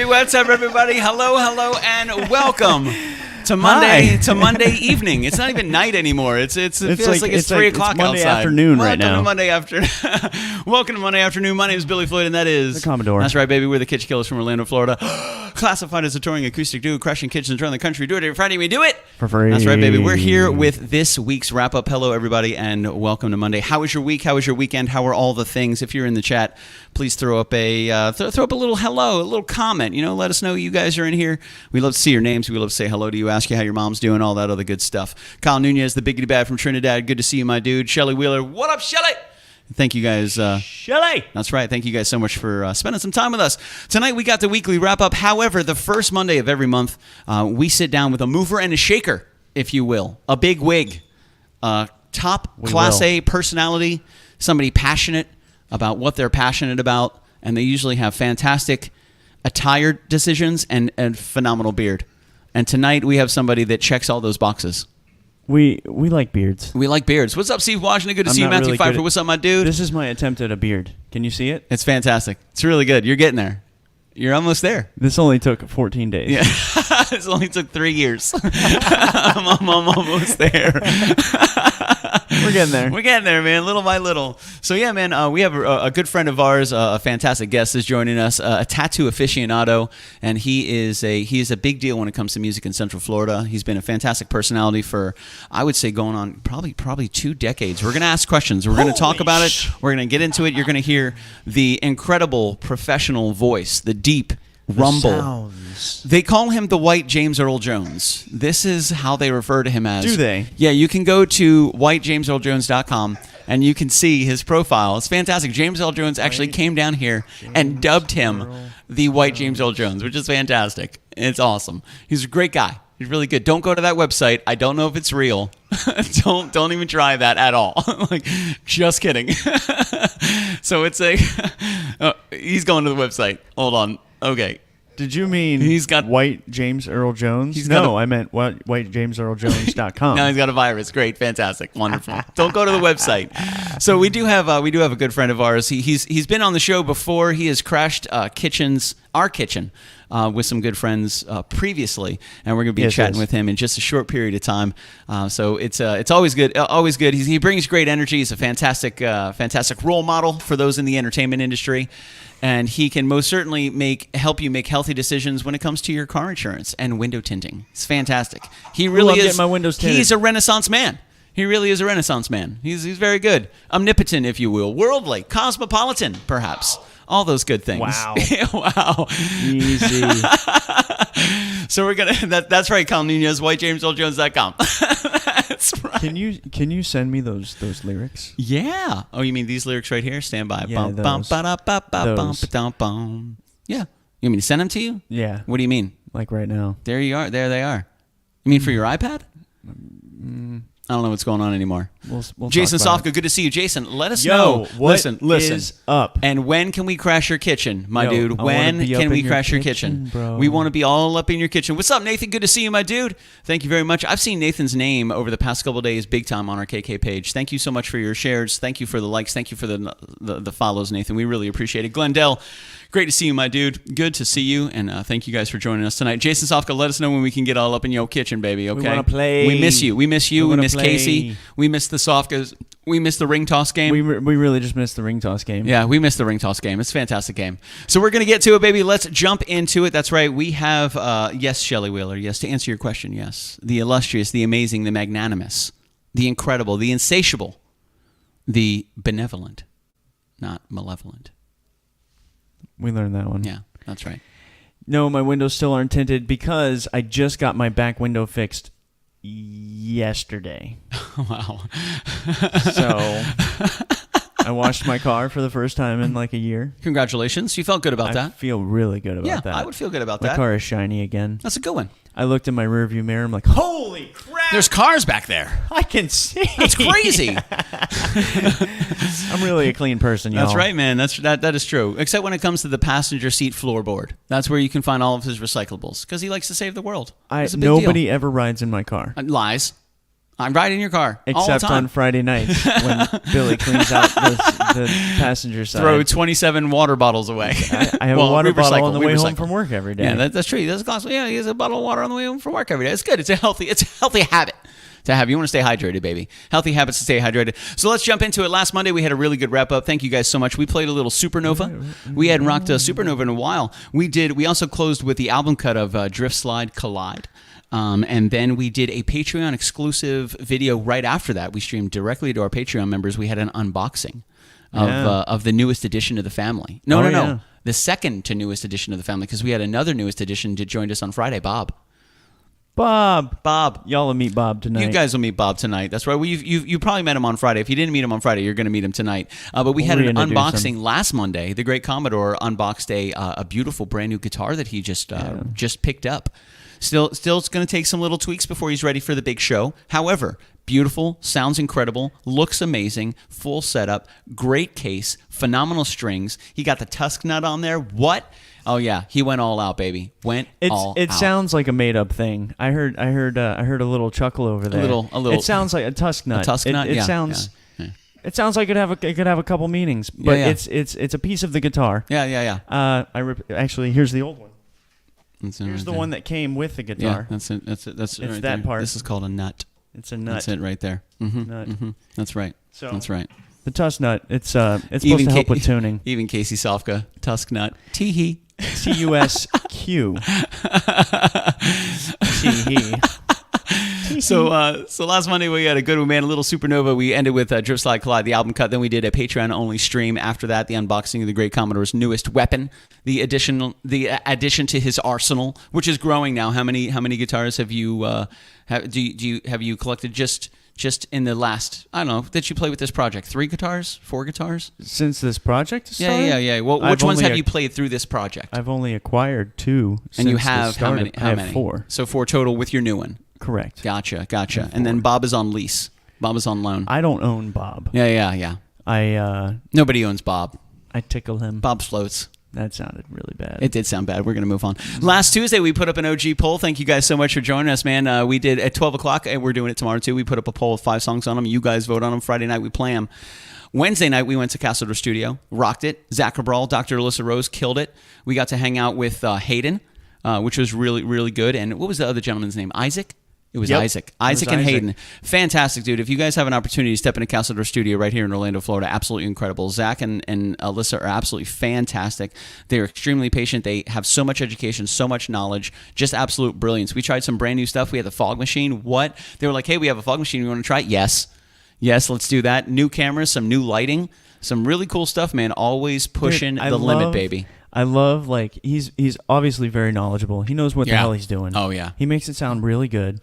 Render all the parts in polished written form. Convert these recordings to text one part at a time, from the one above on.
what's up, everybody? Hello, and welcome to Monday evening. It's not even night anymore. It feels like it's 3 o'clock it's Monday outside. Afternoon right now. Welcome to Monday afternoon. My name is Billy Floyd, and that is the Commodore. That's right, baby. We're the KitchenKillaz from Orlando, Florida. Classified as a touring acoustic duo, crushing kitchens around the country. Do it every Friday. We do it for free. That's right, baby. We're here with this week's wrap up. Hello, everybody, and welcome to Monday. How was your week? How was your weekend? How are all the things? If you're in the chat, please throw up a little hello, a little comment. Let us know you guys are in here. We love to see your names. We love to say hello to you, ask you how your mom's doing, all that other good stuff. Kyle Nunez, the biggity bad from Trinidad. Good to see you, my dude. Shelly Wheeler. What up, Shelly? Thank you guys. Shelly! That's right. Thank you guys so much for spending some time with us. Tonight we got the weekly wrap-up. However, the first Monday of every month, we sit down with a mover and a shaker, if you will. A big wig. Top Class A personality. Somebody passionate about what they're passionate about. And they usually have fantastic attire decisions and phenomenal beard. And tonight we have somebody that checks all those boxes. We like beards. We like beards. What's up, Steve Washington? Good to see you, Matthew Pfeiffer. What's up, my dude? This is my attempt at a beard. Can you see it? It's fantastic. It's really good. You're getting there. You're almost there. This only took 14 days. Yeah. This only took 3 years. I'm almost there. We're getting there. We're getting there, man, little by little. So, yeah, man, we have a good friend of ours, a fantastic guest is joining us, a tattoo aficionado, and he is a big deal when it comes to music in Central Florida. He's been a fantastic personality for, I would say, going on probably 2 decades. We're going to ask questions. We're going to talk about it. We're going to get into it. You're going to hear the incredible professional voice, the deep rumble. Sounds. They call him the White James Earl Jones. This is how they refer to him as. Do they? Yeah, you can go to whitejamesearljones.com and you can see his profile. It's fantastic. James Earl Jones actually came down here and dubbed him the White James Earl Jones, which is fantastic. It's awesome. He's a great guy. He's really good. Don't go to that website. I don't know if it's real. Don't even try that at all. Just kidding. So it's he's going to the website. Hold on. Okay. Did you mean he's got White James Earl Jones? I meant whitejamesearljones.com. No, he's got a virus. Great, fantastic, wonderful. Don't go to the website. So we do have a good friend of ours. He's been on the show before. He has crashed our kitchen. With some good friends previously, and we're going to be chatting with him in just a short period of time. So it's always good. Always good. He brings great energy. He's a fantastic role model for those in the entertainment industry, and he can most certainly help you make healthy decisions when it comes to your car insurance and window tinting. It's fantastic. He really is. Getting my windows tinted. He's a Renaissance man. He really is a Renaissance man. He's very good, omnipotent, if you will, worldly, cosmopolitan, perhaps. All those good things. Wow. Wow. Easy. So we're going to, that's right, Kyle Nunez, whitejamesearljones.com. That's right. Can you send me those lyrics? Yeah. Oh, you mean these lyrics right here? Stand by. Yeah, those. Yeah. You mean to send them to you? Yeah. What do you mean? Like right now. There you are. There they are. You mean for your iPad? I don't know what's going on anymore. We'll Jason Sofka, good to see you. Jason, let us know. Listen. Is up? And when can we crash your kitchen, my dude? When can we crash your kitchen? Bro. We want to be all up in your kitchen. What's up, Nathan? Good to see you, my dude. Thank you very much. I've seen Nathan's name over the past couple of days big time on our KK page. Thank you so much for your shares. Thank you for the likes. Thank you for the follows, Nathan. We really appreciate it. Glendale, great to see you, my dude. Good to see you, and thank you guys for joining us tonight. Jason Sofka, let us know when we can get all up in your kitchen, baby, okay? We want to play. We miss you. We miss you. We miss play. Casey. We miss the Sofkas. We miss the ring toss game. We really just missed the ring toss game. Yeah, we missed the ring toss game. It's a fantastic game. So we're going to get to it, baby. Let's jump into it. That's right. We have, yes, Shelly Wheeler. Yes, to answer your question, yes. The illustrious, the amazing, the magnanimous, the incredible, the insatiable, the benevolent, not malevolent. We learned that one. Yeah, that's right. No, my windows still aren't tinted because I just got my back window fixed yesterday. Wow. So I washed my car for the first time in like a year. Congratulations. You felt good about that. I feel really good about that. I would feel good about my that. My car is shiny again. That's a good one. I looked in my rearview mirror. I'm like, holy crap. There's cars back there. I can see. That's crazy. I'm really a clean person, y'all. That's right, man. That is true. Except when it comes to the passenger seat floorboard. That's where you can find all of his recyclables because he likes to save the world. Nobody ever rides in my car. Lies. I'm riding in your car all the Except time. on Friday nights when Billy cleans out the passenger side. Throw 27 water bottles away. I have a water bottle on the way home from work every day. Yeah, that's true. That's classic. Yeah, he has a bottle of water on the way home from work every day. It's good. It's a healthy habit to have. You want to stay hydrated, baby. Healthy habits to stay hydrated. So let's jump into it. Last Monday, we had a really good wrap-up. Thank you guys so much. We played a little Supernova. We hadn't rocked a Supernova in a while. We also closed with the album cut of Drift Slide Collide. And then we did a Patreon exclusive video right after that. We streamed directly to our Patreon members. We had an unboxing of the newest edition of the family. No. The second to newest edition of the family, because we had another newest edition that joined us on Friday, Bob. Y'all will meet Bob tonight. You guys will meet Bob tonight. That's right. Well, you probably met him on Friday. If you didn't meet him on Friday, you're going to meet him tonight. But we had an unboxing last Monday. The great Commodore unboxed a beautiful brand new guitar that he just picked up. Still, it's going to take some little tweaks before he's ready for the big show. However, beautiful, sounds incredible, looks amazing, full setup, great case, phenomenal strings. He got the Tusk nut on there. What? Oh yeah, he went all out, baby. It sounds like a made-up thing. I heard a little chuckle over there. A little. It sounds like a Tusk nut. A Tusk nut. It sounds. Yeah. It sounds like it could have a couple meanings, but it's a piece of the guitar. Yeah. Actually, here's the old one. Here's the one that came with the guitar. Yeah, that's it. It's right that there. part. This is called a nut. It's a nut. That's it right there. Nut. That's right. That's right. The Tusk nut. It's supposed to help with tuning. Even Casey Sofka, Tusk nut. Tee-hee. T-U-S-Q. Tee-hee. So last Monday we had a good one, man. A little Supernova. We ended with Drift Slide Collide, the album cut. Then we did a Patreon-only stream. After that, the unboxing of the great Commodore's newest weapon, the addition to his arsenal, which is growing now. How many guitars have you have you collected just in the last, I don't know, that you play with this project? 3 guitars? 4 guitars? Since this project started? Yeah. Well, which ones have you played through this project? I've only acquired 2. And you have how many? I have 4. So 4 total with your new one. Correct. Gotcha. And then Bob is on lease. Bob is on loan. I don't own Bob. Yeah. Nobody owns Bob. I tickle him. Bob floats. That sounded really bad. It did sound bad. We're going to move on. Last Tuesday, we put up an OG poll. Thank you guys so much for joining us, man. We did at 12 o'clock, and we're doing it tomorrow, too. We put up a poll with 5 songs on them. You guys vote on them. Friday night, we play them. Wednesday night, we went to Castle Studio, rocked it. Zach Cabral, Dr. Alyssa Rose killed it. We got to hang out with Hayden, which was really, really good. And what was the other gentleman's name? Isaac? It was Isaac. Isaac and Hayden. Fantastic, dude. If you guys have an opportunity to step into Castle Studio right here in Orlando, Florida, absolutely incredible. Zach and Alyssa are absolutely fantastic. They're extremely patient. They have so much education, so much knowledge, just absolute brilliance. We tried some brand new stuff. We had the fog machine. What? They were like, hey, we have a fog machine. You want to try it? Yes, let's do that. New cameras, some new lighting, some really cool stuff, man. Always pushing the limit, baby. I love, like, he's obviously very knowledgeable. He knows what the hell he's doing. Oh, yeah. He makes it sound really good.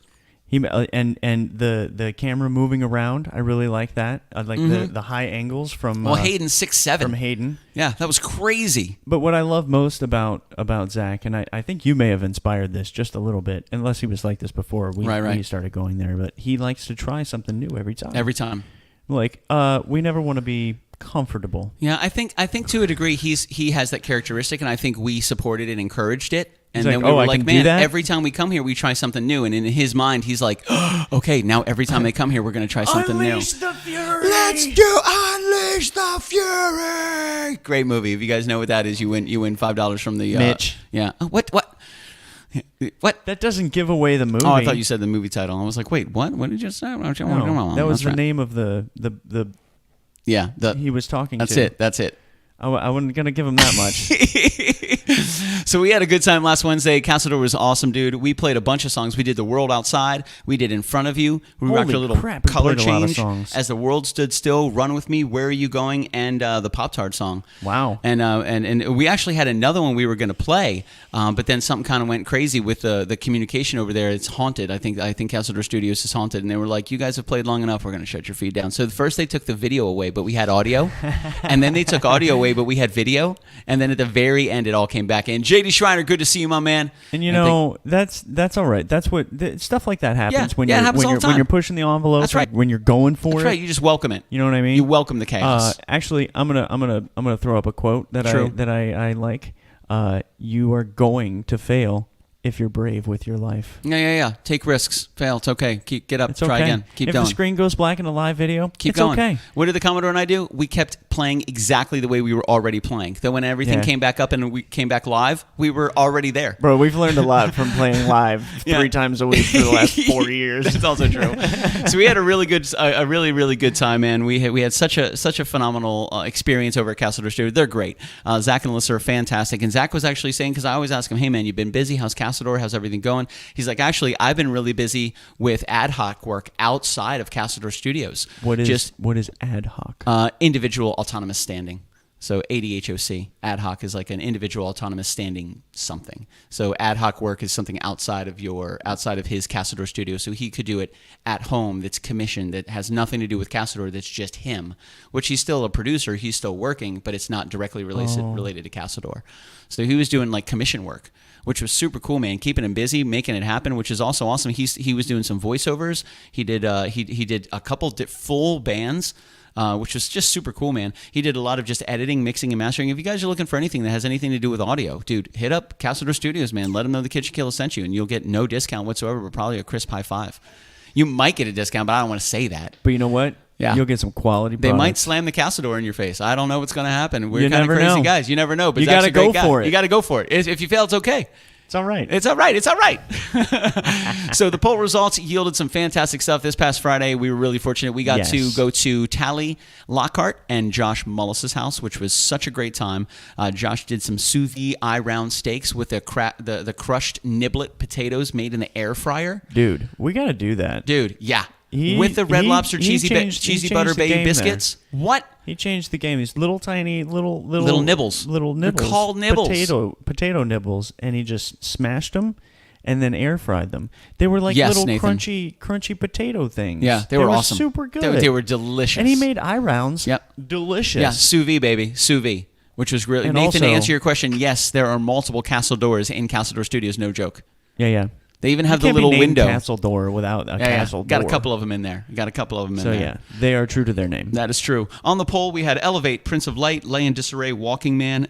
And the camera moving around, I really like that. I like the high angles from Hayden's 6'7". From Hayden. Yeah, that was crazy. But what I love most about Zach, and I think you may have inspired this just a little bit, unless he was like this before we started going there, but he likes to try something new every time. Every time. Like, we never want to be comfortable. Yeah, I think to a degree he has that characteristic, and I think we supported and encouraged it. And he's then like, we were like, man, every every time we come here, we try something new. And in his mind, he's like, oh, okay, now every time they come here, we're going to try something new. Unleash the fury! Let's do Unleash the Fury! Great movie. If you guys know what that is, you win $5 from the... Mitch. Yeah. What? That doesn't give away the movie. Oh, I thought you said the movie title. I was like, wait, what? What did you just say? No, that was the name of the Yeah. He was talking to. That's it. I wasn't going to give him that much. So we had a good time last Wednesday. Castledor was awesome, dude. We played a bunch of songs. We did The World Outside. We did In Front of You. We rocked a little color change As the World Stood Still, Run With Me, Where Are You Going, and the Pop-Tart song. Wow. And we actually had another one we were going to play, but then something kind of went crazy with the communication over there. It's haunted. I think Castledor Studios is haunted. And they were like, you guys have played long enough. We're going to shut your feed down. So first they took the video away, but we had audio. And then they took audio away, but we had video. And then at the very end, it all came back in. JD Schreiner, good to see you, my man. And that's all right. That's what stuff like that happens when you're pushing the envelope. That's right. When you're going for it. That's right. You just welcome it. You know what I mean? You welcome the chaos. Actually, I'm gonna throw up a quote that I like. You are going to fail if you're brave with your life. Yeah. Take risks. Fail. It's okay. Get up. Try again. Keep going. If the screen goes black in a live video, keep it's going. Okay. What did the Commodore and I do? We kept playing exactly the way we were already playing. Then when everything came back up and we came back live, we were already there. Bro, we've learned a lot from playing live 3 times a week for the last 4 years. That's also true. So we had a really good time, man. We had such a phenomenal experience over at Castle Door Studio. They're great. Zach and Alyssa are fantastic. And Zach was actually saying, because I always ask him, hey man, you've been busy. How's Castle Door? How's everything going? He's like, actually, I've been really busy with ad hoc work outside of Castle Door Studios. What is ad hoc? Individual autonomous standing. So ADHOC, ad hoc is like an individual autonomous standing something. So ad hoc work is something outside of his Castle Door studio. So he could do it at home that's commissioned, that has nothing to do with Castle Door, that's just him, which he's still a producer, he's still working, but it's not directly related to Castle Door. So he was doing like commission work, which was super cool, man. Keeping him busy, making it happen, which is also awesome. He was doing some voiceovers. He did a couple full bands. Which was just super cool, man. He did a lot of just editing, mixing, and mastering. If you guys are looking for anything that has anything to do with audio, dude, hit up Castle Door Studios, man. Let them know the KitchenKillaz sent you, and you'll get no discount whatsoever, but probably a crisp high five. You might get a discount, but I don't want to say that. But you know what? Yeah. You'll get some quality products. They might slam the Castle Door in your face. I don't know what's going to happen. We're kind of never crazy know. guys. You never know. But you got to go for it. You got to go for it. If you fail, it's okay. It's all right. It's all right. It's all right. So the poll results yielded some fantastic stuff this past Friday. We were really fortunate. We got to go to Tally Lockhart and Josh Mullis's house, which was such a great time. Josh did some sous vide eye-round steaks with the crushed niblet potatoes made in the air fryer. Dude, we got to do that. Dude, yeah. With the Red Lobster cheesy butter baby biscuits. There. What? He changed the game. These little tiny little nibbles. They're called nibbles. Potato nibbles, and he just smashed them and then air fried them. They were like little Nathan. crunchy potato things. Yeah, they were awesome. Super good. They were delicious. And he made eye rounds. Yep. Delicious. Yeah, sous vide, baby. Sous vide. Which was really... And Nathan, also, to answer your question, yes, there are multiple Castle Doors in Castle Door Studios, no joke. Yeah. They even have you the little can't be named window. Castle Door without a Castle Door. Got a couple of them in there. So yeah, they are true to their name. That is true. On the poll, we had Elevate, Prince of Light, Lay in Disarray, Walking Man,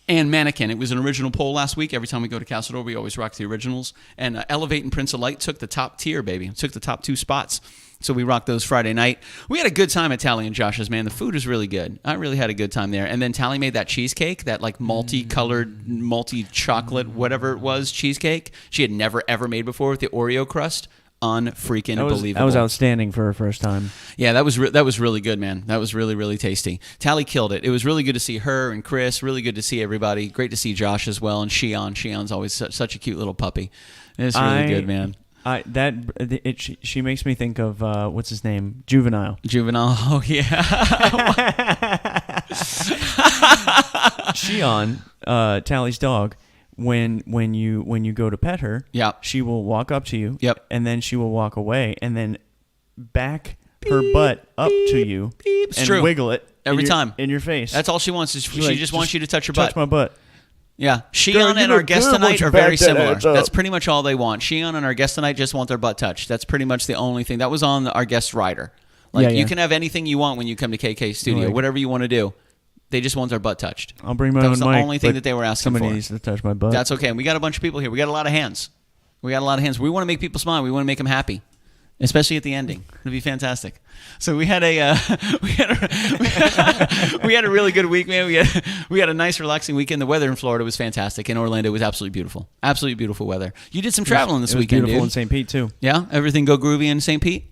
and Mannequin. It was an original poll last week. Every time we go to Castle Door, we always rock the originals. And Elevate and Prince of Light took the top tier, baby. Took the top 2 spots. So we rocked those Friday night. We had a good time at Tally and Josh's, man. The food was really good. I really had a good time there. And then Tally made that cheesecake, that like multicolored, multi-chocolate, whatever it was, cheesecake. She had never, ever made before with the Oreo crust. Unfreaking believable. That was outstanding for her first time. Yeah, that was really good, man. That was really, really tasty. Tally killed it. It was really good to see her and Chris. Really good to see everybody. Great to see Josh as well. And Shion. Shion's always such a cute little puppy. It's really good, man. She makes me think of what's his name? Juvenile. Oh yeah. Shion, Tally's dog. When you go to pet her, she will walk up to you, and then she will walk away, and then back her butt up to you and wiggle it every time in your face. That's all she wants. She just wants you to touch her butt. Touch my butt. Yeah, Shion and our guest tonight are very similar. That's pretty much all they want. Shion and our guest tonight just want their butt touched. That's pretty much the only thing. That was on our guest rider. You can have anything you want when you come to KK Studio, whatever you want to do. They just want their butt touched. I'll bring my own mic. That was the only thing that they were asking for. Somebody needs to touch my butt. That's okay. We got a bunch of people here. We got a lot of hands. We want to make people smile. We want to make them happy, especially at the ending. It'll be fantastic. So we had a really good week, man. We had a nice, relaxing weekend. The weather in Florida was fantastic. In Orlando, it was absolutely beautiful. Absolutely beautiful weather. You did some traveling this weekend, beautiful dude. in St. Pete too. Yeah, everything go groovy in St. Pete.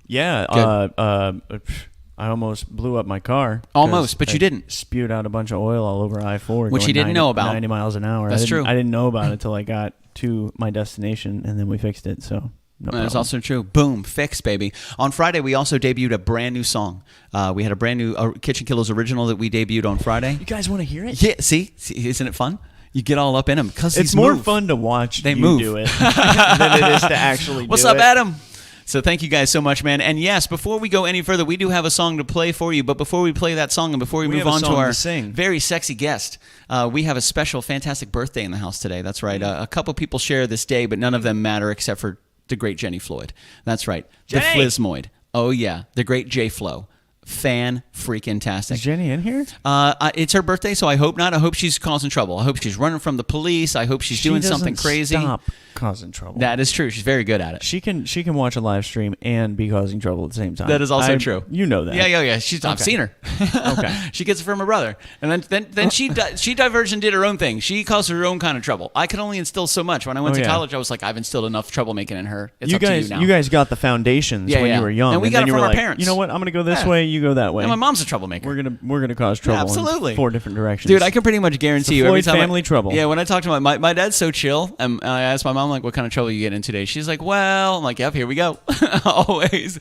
Yeah. I almost blew up my car. Almost, but you didn't. Spewed out a bunch of oil all over I-4. Which he didn't know about. 90 miles an hour. That's true. I didn't know about it until I got to my destination, and then we fixed it, so no problem. That's also true. Boom, fixed, baby. On Friday, we also debuted a brand new song. We had a brand new KitchenKillaz original that we debuted on Friday. You guys want to hear it? Yeah, see? Isn't it fun? You get all up in them. It's more fun to watch you do it than it is to actually do it. What's up, Adam? So thank you guys so much, man. And yes, before we go any further, we do have a song to play for you. But before we play that song and before we move on to our very sexy guest, we have a special, fantastic birthday in the house today. That's right. A couple people share this day, but none of them matter except for the great Jenny Floyd. That's right. Jenny! The Flismoid. Oh, yeah. The great J-Flo. fan-freaking-tastic. Is Jenny in here? It's her birthday, so I hope not. I hope she's causing trouble. I hope she's running from the police. I hope she's doing something crazy. Stop causing trouble. That is true. She's very good at it. She can watch a live stream and be causing trouble at the same time. That is also true. You know that. Yeah. I've seen her. Okay. She gets it from her brother, and then she diverged and did her own thing. She caused her own kind of trouble. I could only instill so much. When I went to college, I was like, I've instilled enough troublemaking in her. It's up to you now. You guys got the foundations when you were young, and we got it from our parents. You know what? I'm going to go this way. You go that way. And my mom's a troublemaker. We're gonna cause trouble. Absolutely. In 4 different directions. Dude, I can pretty much guarantee you every time family trouble. Yeah, when I talk to my dad's so chill, and I asked my mom like, what kind of trouble you get in today? She's like, well, I'm like, yep, here we go. Always.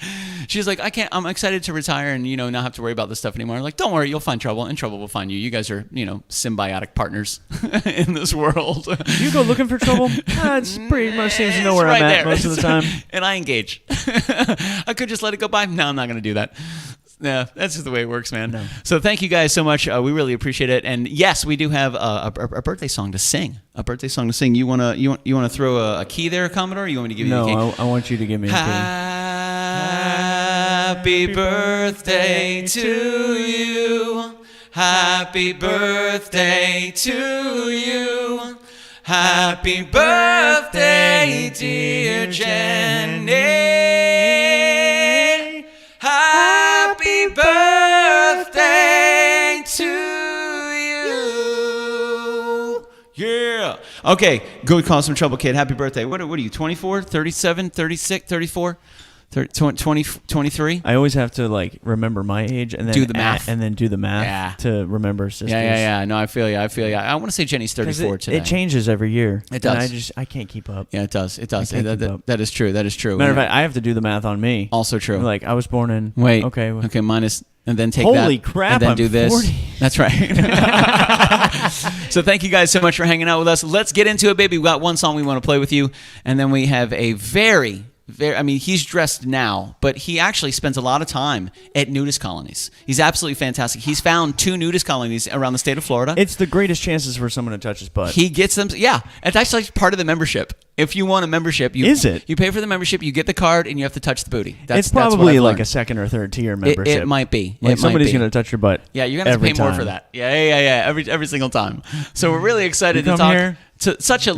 She's like, I'm excited to retire and not have to worry about this stuff anymore. I'm like, don't worry, you'll find trouble, and trouble will find you. You guys are symbiotic partners in this world. You go looking for trouble? It pretty much seems to know where I'm at most of the time. And I engage. I could just let it go by. No, I'm not gonna do that. Yeah, that's just the way it works, man. No. So thank you guys so much. We really appreciate it. And yes, we do have a birthday song to sing. A birthday song to sing. You wanna throw a key there, Commodore? Or you want me to give you a key? No, I want you to give me a key. Happy birthday to you. Happy birthday to you. Happy birthday, dear Jenny. Happy birthday to you. Yeah. Okay, go cause some trouble, kid. Happy birthday. What are you, 24, 37, 36, 34? 20, 23? I always have to remember my age and then do the math to remember sisters. Yeah. No, I feel you. I want to say Jenny's 34 today. It changes every year. It does. I can't keep up. Yeah, it does. That is true. That is true. Matter of fact, I have to do the math on me. Also true. Like I was born in. Wait. Okay. Minus. And then take Holy that. crap! And then I'm do this. 40. That's right. So thank you guys so much for hanging out with us. Let's get into it, baby. We got one song we want to play with you, and then we have a very, I mean, he's dressed now, but he actually spends a lot of time at nudist colonies. He's absolutely fantastic. He's found 2 nudist colonies around the state of Florida. It's the greatest chances for someone to touch his butt. He gets them. Yeah, it's actually part of the membership. If you want a membership, you pay for the membership, you get the card, and you have to touch the booty. It's probably like a 2nd or 3rd tier membership. It might be. Somebody's going to touch your butt. Yeah, you're going to have to pay more for that. Yeah. Every single time. So we're really excited to talk to such a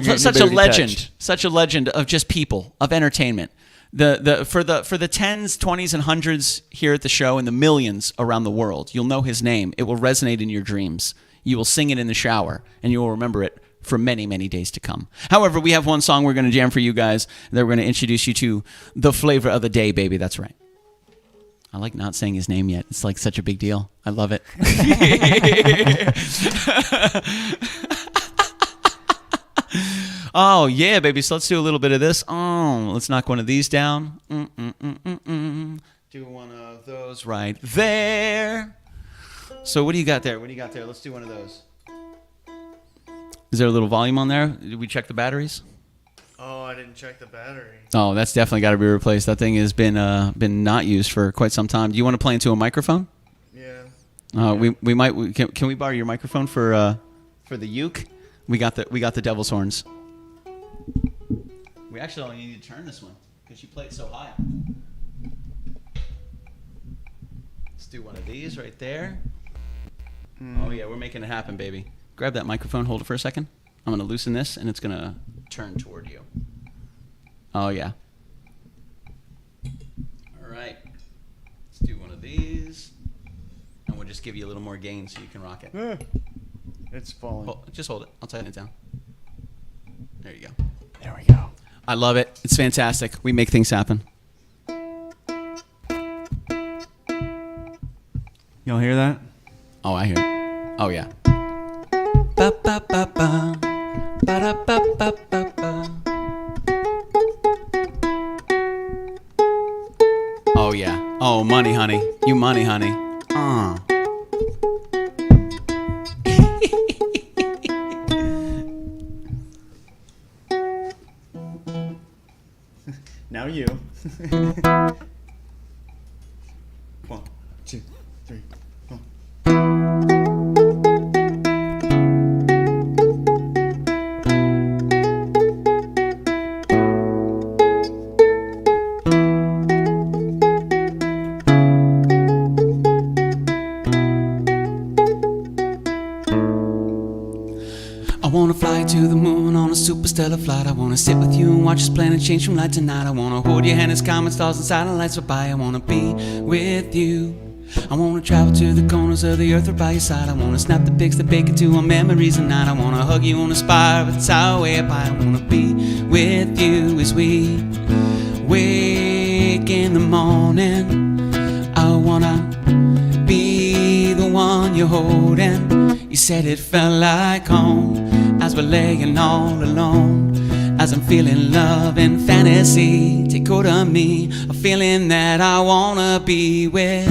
legend of just people, of entertainment. For the 10s, 20s, and 100s here at the show, and the millions around the world, you'll know his name. It will resonate in your dreams. You will sing it in the shower, and you will remember it for many, many days to come. However, we have one song we're going to jam for you guys that we're going to introduce you to, the flavor of the day, baby. That's right. I like not saying his name yet. It's like such a big deal. I love it. Oh, yeah, baby. So let's do a little bit of this. Oh, let's knock one of these down. Do one of those right there. So what do you got there? Let's do one of those. Is there a little volume on there? Did we check the batteries? Oh, I didn't check the battery. Oh, that's definitely got to be replaced. That thing has been not used for quite some time. Do you want to play into a microphone? Yeah. We might. Can we borrow your microphone for the uke? We got the devil's horns. We actually only need to turn this one because you play it so high. Let's do one of these right there. Oh yeah, we're making it happen, baby. Grab that microphone, hold it for a second. I'm going to loosen this, and it's going to turn toward you. Oh, yeah. All right. Let's do one of these. And we'll just give you a little more gain so you can rock it. It's falling. Just hold it. I'll tighten it down. There you go. There we go. I love it. It's fantastic. We make things happen. Y'all hear that? Oh, I hear it. Oh, yeah. Ba ba ba ba, ba da ba ba ba ba. Oh yeah. Oh, money, honey. You money, honey. Now you. 1, 2, 3, 4. stellar flight. I wanna sit with you and watch this planet change from light to night. I wanna hold your hand as common stars and satellites fly by. I wanna be with you. I wanna travel to the corners of the earth right by your side. I wanna snap the pics that bake into our memories at night. I wanna hug you on a spire with the tower way up high. I wanna be with you as we wake in the morning. I wanna be the one you're holding. You said it felt like home as we're laying all alone. As I'm feeling love and fantasy take hold of me, a feeling that I wanna be with.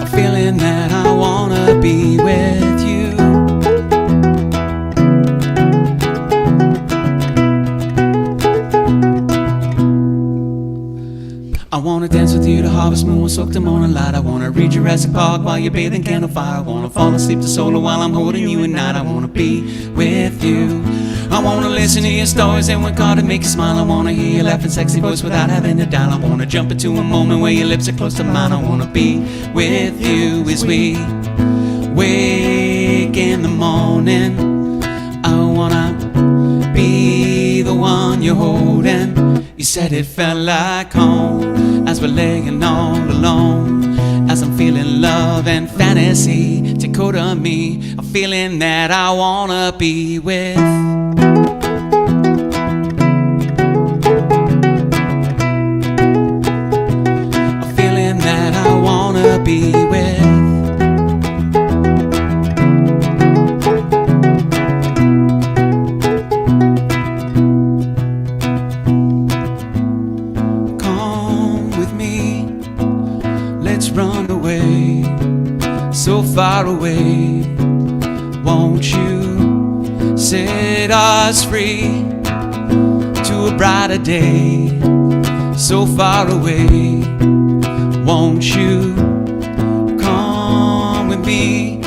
A feeling that I wanna be with you. I wanna dance with you to harvest moon, soak the morning light. I wanna read Jurassic Park while you're bathing candlefire. I wanna fall asleep to solo while I'm holding you at night. I wanna be with you. I wanna listen to your stories and work hard to make you smile. I wanna hear your laughing sexy voice without having to dial. I wanna jump into a moment where your lips are close to mine. I wanna be with you as we wake in the morning. I wanna be the one you're holding. You said it felt like home as we're laying all alone. As I'm feeling love and fantasy take hold of me, a feeling that I wanna be with. A feeling that I wanna be with. So far away, won't you set us free to a brighter day? So far away, won't you come with me?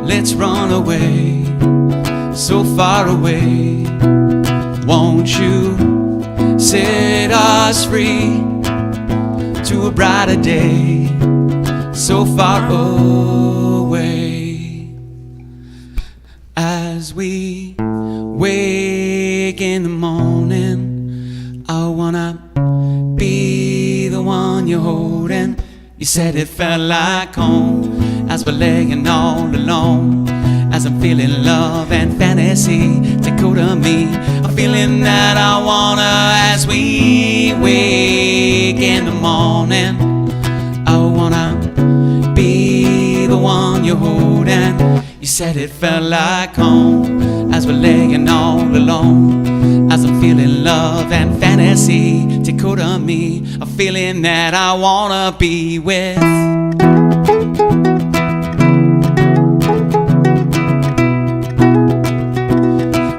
Let's run away. So far away, won't you set us free to a brighter day? So far away. As we wake in the morning, I wanna be the one you're holding. You said it felt like home as we're laying all alone. As I'm feeling love and fantasy take hold of me, a feeling that I wanna. As we wake in the morning, I wanna be the one you're holding. You said it felt like home as we're laying all alone. As I'm feeling love and fantasy take hold of me, a feeling that I wanna be with.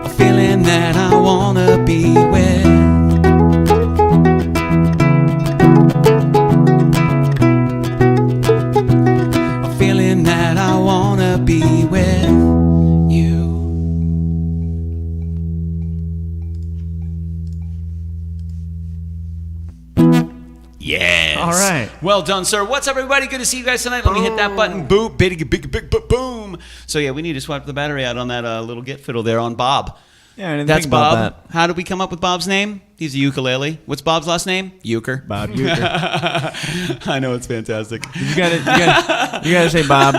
A feeling that I wanna be with. That I wanna be with you. Yes. All right. Well done, sir. What's up, everybody? Good to see you guys tonight. Let me hit that button. Boom. Big boom. So, yeah, we need to swipe the battery out on that little get fiddle there on Bob. Yeah, I didn't That's think about Bob. that. How did we come up with Bob's name? He's a ukulele. What's Bob's last name? Euchre. Bob Euchre. I know, it's fantastic. You gotta say Bob.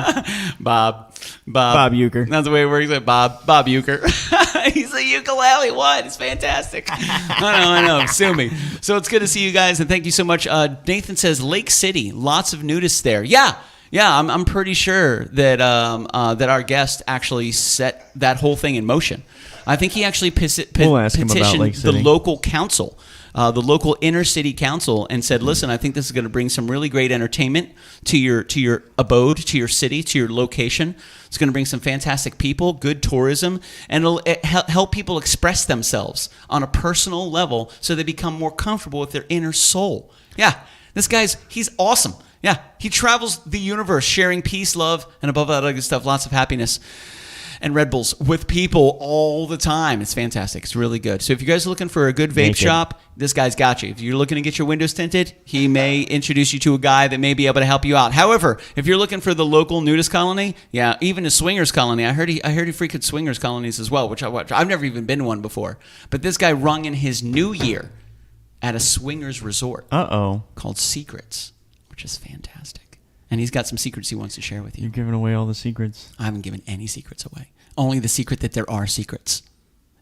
Bob Euchre. That's the way it works. Bob Euchre. He's a ukulele. What? It's fantastic. I know. Sue me. So it's good to see you guys, and thank you so much. Nathan says Lake City. Lots of nudists there. Yeah. I'm pretty sure that that our guest actually set that whole thing in motion. I think he actually petitioned the local council, the local inner city council, and said, "Listen, I think this is going to bring some really great entertainment to your abode, to your city, to your location. It's going to bring some fantastic people, good tourism, and it'll help people express themselves on a personal level, so they become more comfortable with their inner soul." Yeah, he's awesome. Yeah, he travels the universe, sharing peace, love, and above all that other good stuff, lots of happiness. and Red Bulls with people all the time. It's fantastic. It's really good. So if you guys are looking for a good vape shop, this guy's got you. If you're looking to get your windows tinted, he may introduce you to a guy that may be able to help you out. However, if you're looking for the local nudist colony, even a swingers colony, I heard he frequented swingers colonies as well, which I've never even been to one before. But this guy rung in his new year at a swingers resort called Secrets, which is fantastic. And he's got some secrets he wants to share with you. You're giving away all the secrets. I haven't given any secrets away. Only the secret that there are secrets.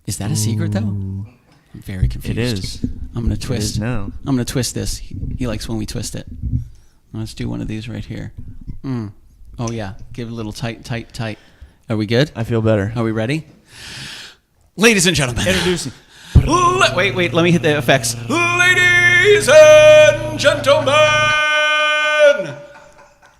Is that a secret, though? I'm very confused. It is. I'm going to twist. It is now. I'm going to twist this. He likes when we twist it. Let's do one of these right here. Oh, yeah. Give it a little tight. Are we good? I feel better. Are we ready? Ladies and gentlemen. Introducing. Wait. Let me hit the effects. Ladies and gentlemen.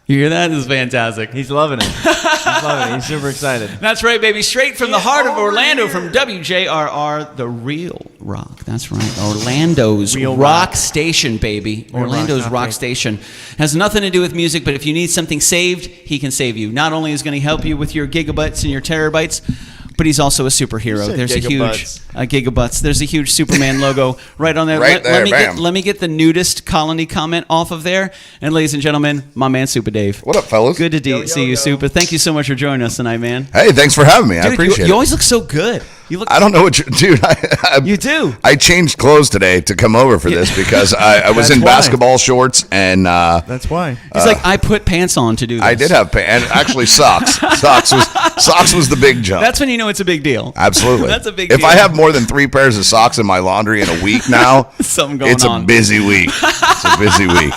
You hear that? This is fantastic. He's loving it. He's super excited. That's right, baby. Straight from the heart of Orlando from WJRR, the Real Rock. That's right. Orlando's Real rock station, baby. Real Orlando's rock station. Has nothing to do with music, but if you need something saved, he can save you. Not only is going to help you with your gigabytes and your terabytes, but he's also a superhero. There's There's a huge Superman logo right on there. Let me get the nudist colony comment off of there. And ladies and gentlemen, my man Supa Dave. What up, fellas? Good to see you, Supa. Thank you so much for joining us tonight, man. Hey, thanks for having me. Dude, I appreciate it. You always look so good. I don't know what dude. You do. I changed clothes today to come over for this because I was in basketball shorts and. That's why. He's like, I put pants on to do this. I did have pants, and actually socks. Socks was the big jump. That's when you know it's a big deal. Absolutely. That's a big deal. If I have more than 3 pairs of socks in my laundry in a week now, something going it's on. A busy week. It's a busy week.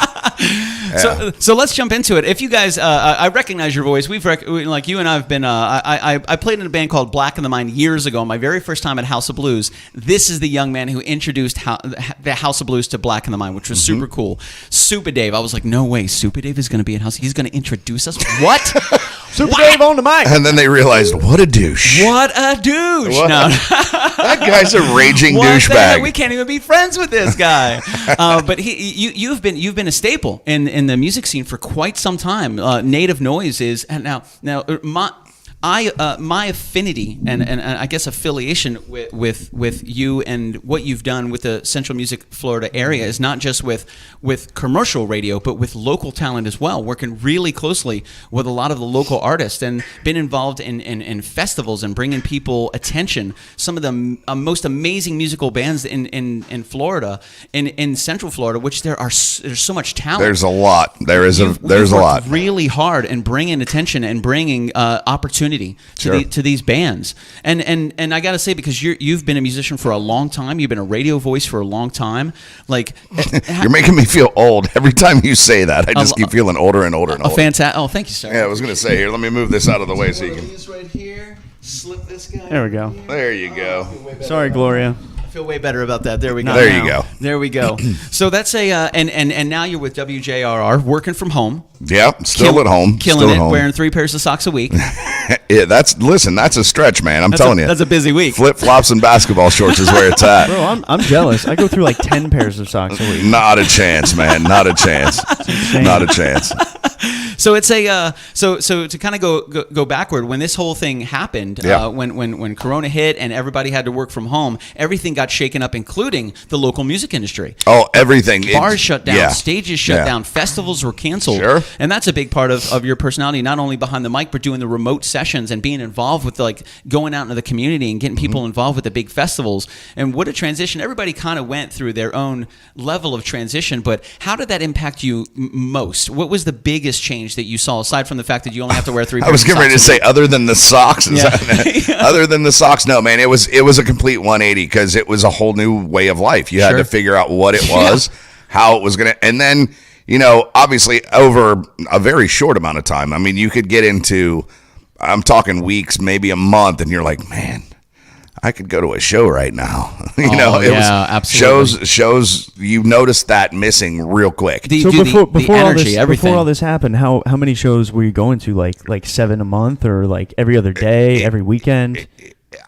Yeah. So let's jump into it. If you guys, I recognize your voice. Like you and I have been. I played in a band called Black in the Mind years ago. My very first time at House of Blues. This is the young man who introduced the House of Blues to Black in the Mind, which was super cool. Supa Dave. I was like, no way, Supa Dave is going to be at House. He's going to introduce us. What? Supa Dave on the mic. And then they realized, what a douche. What a douche. What? No. That guy's a raging douchebag. We can't even be friends with this guy. But you've been a staple in the music scene for quite some time. Native Noise is now my affinity and I guess affiliation with you and what you've done with the Central Music Florida area is not just with commercial radio, but with local talent as well, working really closely with a lot of the local artists and been involved in festivals and bringing people attention. Some of the most amazing musical bands in Florida, in Central Florida, which there's so much talent. There's a lot. There's a lot. Really hard and bringing attention and bringing opportunity to these bands, and I gotta say, because you've been a musician for a long time, you've been a radio voice for a long time. Like you're making me feel old every time you say that. I just keep feeling older and older and older. Fantastic! Oh, thank you, sir. Yeah, I was gonna say here. Let me move this out of the way so you can. This right here. Slip this guy. There we go. There you go. Sorry, Gloria. I feel way better about that. There we go. There you go. There we go. So that's and now you're with WJRR, working from home. Yeah, still at home. Killing it, wearing 3 pairs of socks a week. Yeah, that's a stretch, man. I'm telling you. That's a busy week. Flip-flops and basketball shorts is where it's at. Bro, I'm jealous. I go through like 10 pairs of socks a week. Not a chance, man. Not a chance. Not a chance. So it's so to kind of go backward, when this whole thing happened, when Corona hit and everybody had to work from home, everything got shaken up, including the local music industry. Oh, everything. Bars shut down, stages shut down, festivals were canceled. Sure. And that's a big part of your personality, not only behind the mic, but doing the remote sessions and being involved with going out into the community and getting people involved with the big festivals. And what a transition. Everybody kind of went through their own level of transition, but how did that impact you most? What was the biggest change that you saw, aside from the fact that you only have to wear 3 pairs of socks? I was getting ready to say, other than the socks. Other than the socks, no, man, it was a complete 180 because it was a whole new way of life. You had to figure out what it was, how it was going to, and then, obviously over a very short amount of time, I mean, you could get into, I'm talking weeks, maybe a month, and you're like, man, I could go to a show right now. Absolutely. Shows. You noticed that missing real quick. Before all this happened, how many shows were you going to? Like 7 a month, or like every other day, every weekend?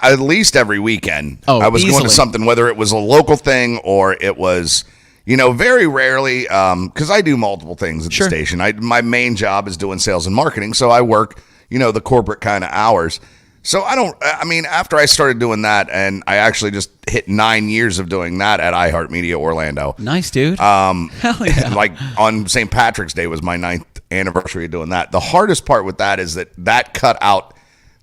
At least every weekend. I was going to something, whether it was a local thing or it was, very rarely, because I do multiple things at the station. My main job is doing sales and marketing, so I work, the corporate kind of hours. So after I started doing that, and I actually just hit 9 years of doing that at iHeartMedia Orlando. Nice, dude. Hell yeah. Like on St. Patrick's Day was my 9th anniversary of doing that. The hardest part with that is that cut out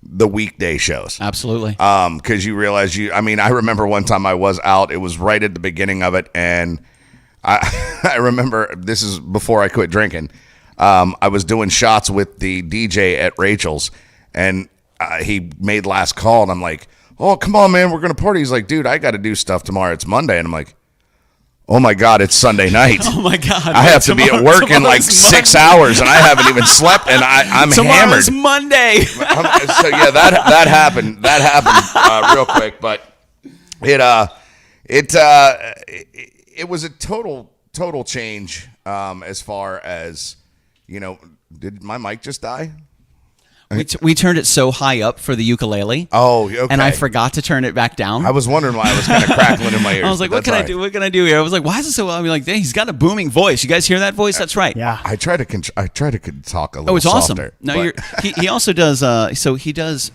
the weekday shows. Absolutely. Because you realize I remember one time I was out. It was right at the beginning of it, and I remember, this is before I quit drinking. I was doing shots with the DJ at Rachel's, and he made last call, and I'm like, oh, come on, man, we're going to party. He's like, dude, I got to do stuff tomorrow. It's Monday. And I'm like, oh, my God, it's Sunday night. Oh, my God. I have to be at work in like 6 hours, and I haven't even slept, and I'm hammered. Tomorrow's Monday. So, yeah, that happened. That happened real quick, but it was a total change as far as, did my mic just die? We turned it so high up for the ukulele. Oh, okay. And I forgot to turn it back down. I was wondering why I was kind of crackling in my ears. I was like, what can I do? What can I do here? I was like, why is it so loud? I'm like, dang, he's got a booming voice. You guys hear that voice? That's right. Yeah. I try to talk a little. Oh, it's softer, awesome. No, he also does. He does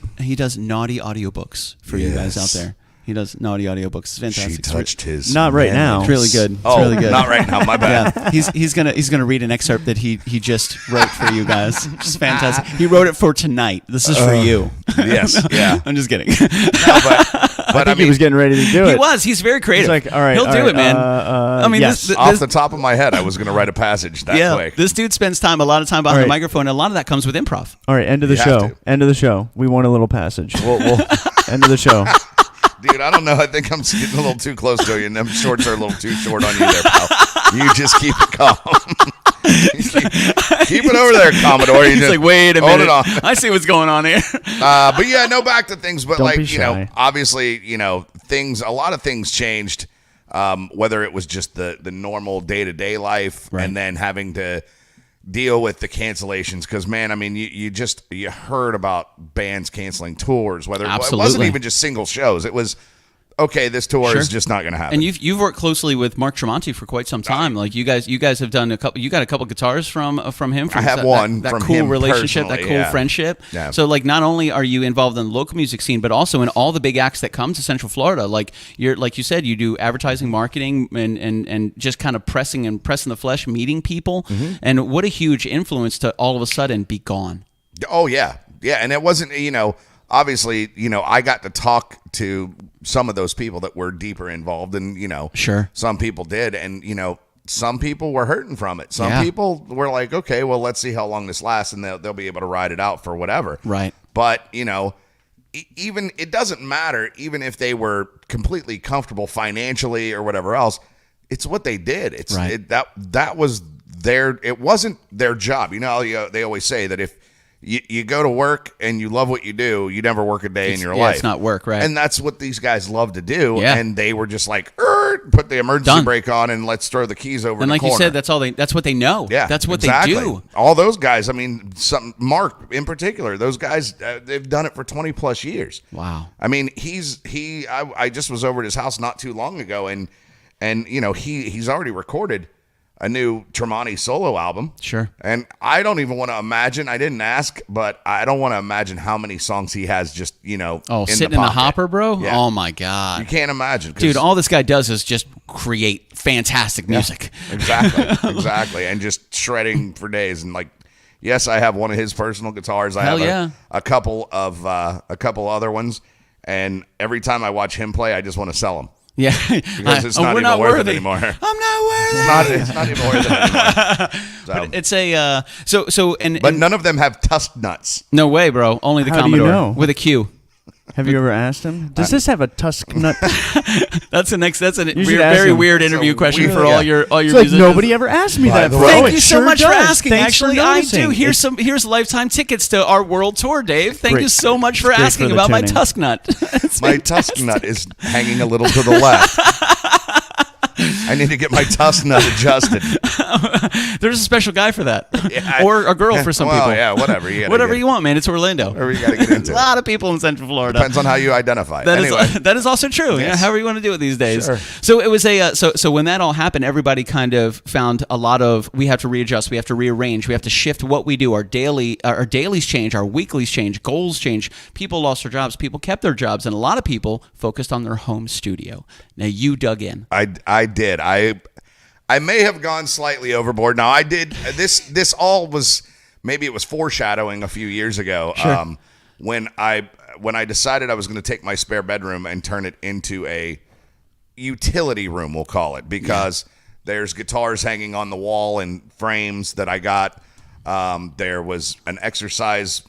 naughty audiobooks for you guys out there. He does naughty audiobooks. It's fantastic. She touched his. Not right now. It's really good. It's really good. Not right now. My bad. Yeah, he's gonna read an excerpt that he just wrote for you guys. Just fantastic. He wrote it for tonight. This is for you. Yes. Yeah. I'm just kidding. No, but I think he was getting ready to do it. He was. He's very creative. He's like, all right, he'll do it, man. Yes. Off the top of my head, I was going to write a passage that quick. This dude spends a lot of time behind the microphone, and a lot of that comes with improv. All right, end of the show. End of the show. We want a little passage. We'll end of the show. Dude, I don't know. I think I'm getting a little too close to you, and them shorts are a little too short on you there, pal. You just keep it calm. keep it over there, Commodore. He's like, wait a minute. Hold it on. I see what's going on here. But yeah, no, back to things. But Don't obviously, a lot of things changed. Whether it was just the normal day-to-day life, and then having to deal with the cancellations, because man, I mean, you heard about bands canceling tours, whether it wasn't even just single shows. It was, okay, this tour is just not going to happen. And you've worked closely with Mark Tremonti for quite some time. Like you guys have done a couple. You got a couple guitars from him. I have one that from cool him relationship, that cool friendship. Yeah. So like, not only are you involved in the local music scene, but also in all the big acts that come to Central Florida. Like you said, you do advertising, marketing, and just kind of pressing the flesh, meeting people. Mm-hmm. And what a huge influence to all of a sudden be gone. Oh yeah, and it wasn't obviously, I got to talk to some of those people that were deeper involved, and sure, some people did, and some people were hurting from it. Some people were like, okay, well, let's see how long this lasts, and they'll be able to ride it out for whatever. Right. But even it doesn't matter, even if they were completely comfortable financially or whatever else. It's what they did. It's that was it wasn't their job. They always say that if you go to work and you love what you do, you never work a day in your life. It's not work, right? And that's what these guys love to do. Yeah. And they were just like, put the emergency brake on and let's throw the keys over. And the like corner. you said, that's what they know. Yeah, that's what they do. All those guys. I mean, Mark in particular. Those guys, they've done it for 20 plus years. Wow. I mean, I just was over at his house not too long ago, and he's already recorded a new Tremonti solo album. Sure. And I don't even want to imagine, I didn't ask, but I don't want to imagine how many songs he has just, sitting in the hopper, bro? Yeah. Oh, my God. You can't imagine. Dude, all this guy does is just create fantastic music. Exactly. And just shredding for days. And yes, I have one of his personal guitars. I have a couple other ones. And every time I watch him play, I just want to sell them. Yeah, because it's not even worth it anymore. I'm not worth it. It's not even worth it anymore. But it's a but none of them have tusk nuts. No way, bro. Only the Commodore with a Q. Have you ever asked him? Does this have a tusk nut? That's a very weird interview question for all your musicians. Nobody ever asked me that. Thank you so much for asking. Actually, I do. Here's lifetime tickets to our world tour, Dave. Thank you so much for asking about my tusk nut. My tusk nut is hanging a little to the left. I need to get my tusk nut adjusted. There's a special guy for that, or a girl for some people. Yeah, whatever. Whatever you want, man. It's Orlando. Whatever you got to get into. A lot of people in Central Florida. Depends on how you identify. That is also true. Yes. Yeah, however you want to do it these days. Sure. So it was so when that all happened, everybody kind of found a lot of, we have to readjust, we have to rearrange, we have to shift what we do. Our dailies change, our weeklies change, goals change. People lost their jobs, people kept their jobs, and a lot of people focused on their home studio. Now you dug in. I did. I may have gone slightly overboard. Now I did this all was, maybe it was foreshadowing a few years ago. Sure. When I decided I was going to take my spare bedroom and turn it into a utility room, we'll call it, because there's guitars hanging on the wall and frames that I got. There was an exercise,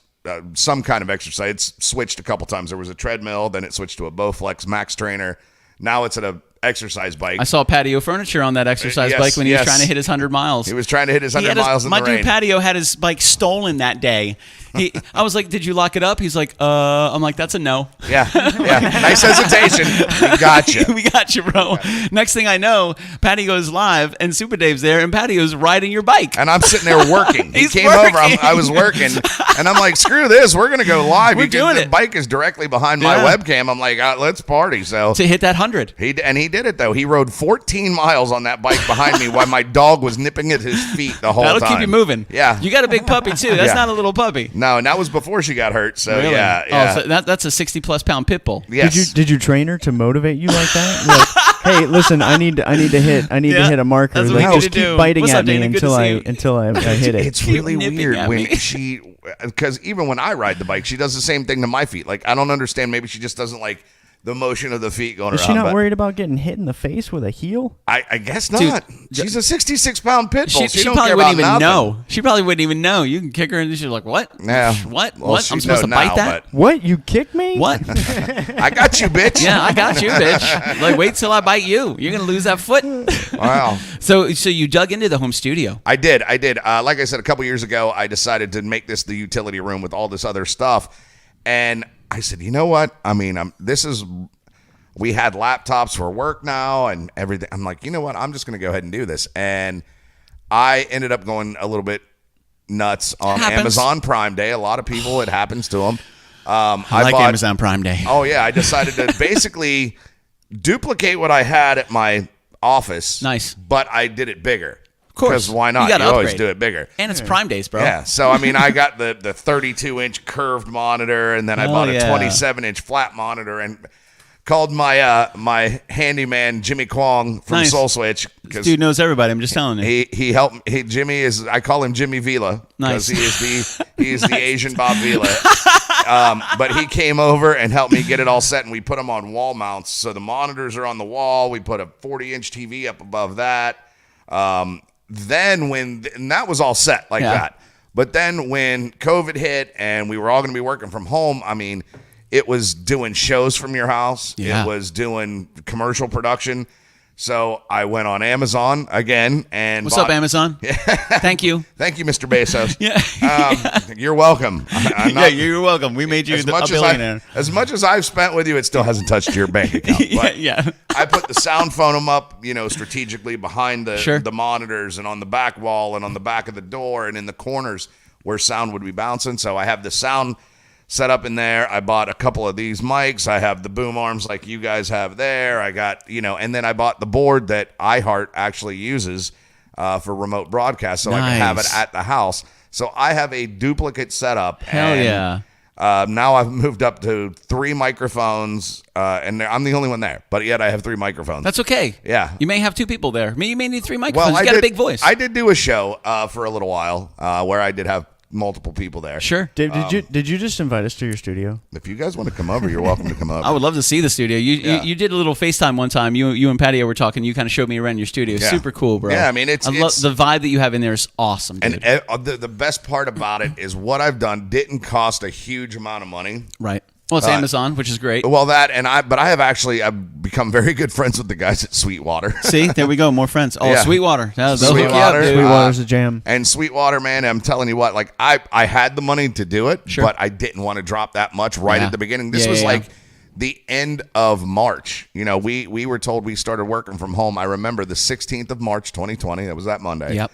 some kind of exercise. It's switched a couple times. There was a treadmill, then it switched to a Bowflex Max Trainer. Now it's at a exercise bike. I saw patio furniture on that exercise bike when he was trying to hit his 100 miles. He was trying to hit his 100 miles in the rain. My dude Patio had his bike stolen that day. I was like, "Did you lock it up?" He's like, I'm like, "That's a no." Yeah. Nice hesitation. We got you. We got you, bro. Next thing I know, Patty goes live, and Supa Dave's there, and Patio's riding your bike. And I'm sitting there working. He came working. over. I was working, and I'm like, "Screw this. We're gonna go live." We're doing it. The bike is directly behind my webcam. I'm like, "Let's party." So to hit that 100. He did it though. He rode 14 miles on that bike behind me while my dog was nipping at his feet the whole time. That'll keep you moving. Yeah. You got a big puppy too. That's not a little puppy. No, and that was before she got hurt. So really? yeah. Oh, so that's a 60+ pound pit bull. Yes. Did you train her to motivate you like that? Like, hey, listen, I need to hit a marker. That's what Like, just keep biting What's at up, me Dana? until I hit it. It's really nipping weird at when me. because even when I ride the bike, she does the same thing to my feet. Like, I don't understand. Maybe she just doesn't like the motion of the feet going Is around. she not worried about getting hit in the face with a heel? I guess not. Dude, she's a 66-pound pit bull. She don't probably care wouldn't about even nothing. know. She probably wouldn't even know. You can kick her and she's like, "What? Yeah. What? Well, What? I'm supposed to bite that? What? You kicked me? What? I got you, bitch. Yeah, I got you, bitch. Like, wait till I bite you. You're gonna lose that foot." Wow. So you dug into the home studio. I did. Like I said, a couple years ago, I decided to make this the utility room with all this other stuff, and I said, you know what? I mean, we had laptops for work now and everything. I'm like, you know what? I'm just going to go ahead and do this. And I ended up going a little bit nuts on Amazon Prime Day. A lot of people, it happens to them. I like Amazon Prime Day. Oh, yeah. I decided to basically duplicate what I had at my office. Nice. But I did it bigger. Of course. Because why not? You always do it bigger. And it's Prime Days, bro. Yeah. So, I mean, I got the 32-inch curved monitor, and then I bought a 27-inch flat monitor, and called my handyman Jimmy Kwong from Soul Switch. This dude knows everybody. I'm just telling you. He helped. Jimmy is. I call him Jimmy Vila because he is the Asian Bob Vila. But he came over and helped me get it all set, and we put them on wall mounts. So the monitors are on the wall. We put a 40-inch TV up above that. Then and that was all set like that. But then when COVID hit and we were all going to be working from home, I mean, it was doing shows from your house. Yeah. It was doing commercial production. So I went on Amazon again and What's up, Amazon? Thank you. Thank you, Mr. Bezos. Yeah. You're welcome. You're welcome. We made you a billionaire. As much as I've spent with you, it still hasn't touched your bank account. But yeah. I put the sound phone up, strategically behind Sure. the monitors and on the back wall and on the back of the door and in the corners where sound would be bouncing. So I have the sound set up in there. I bought a couple of these mics. I have the boom arms like you guys have there. I got, and then I bought the board that iHeart actually uses for remote broadcast, so I can have it at the house. So I have a duplicate setup. Hell yeah. Now I've moved up to 3 microphones, and I'm the only one there, but yet I have 3 microphones. That's okay. Yeah. You may have 2 people there. You may need 3 microphones. You got a big voice. I did do a show for a little while where I did have multiple people there. Sure. Dave, did you just invite us to your studio? If you guys want to come over, you're welcome to come over. I would love to see the studio. You did a little FaceTime one time. You and Patio were talking. You kind of showed me around your studio. Yeah. Super cool, bro. Yeah, I mean, the vibe that you have in there is awesome, dude. And the best part about it is what I've done didn't cost a huge amount of money. Right. Well, it's Amazon, which is great. Well, but I've become very good friends with the guys at Sweetwater. See, there we go, more friends. Oh, yeah. Sweetwater. They'll hook you up, dude. Sweetwater's a jam. And Sweetwater, man, I'm telling you what, like I had the money to do it, but I didn't want to drop that much at the beginning. This was the end of March. You know, we were told we started working from home. I remember the 16th of March, 2020. That was that Monday. Yep.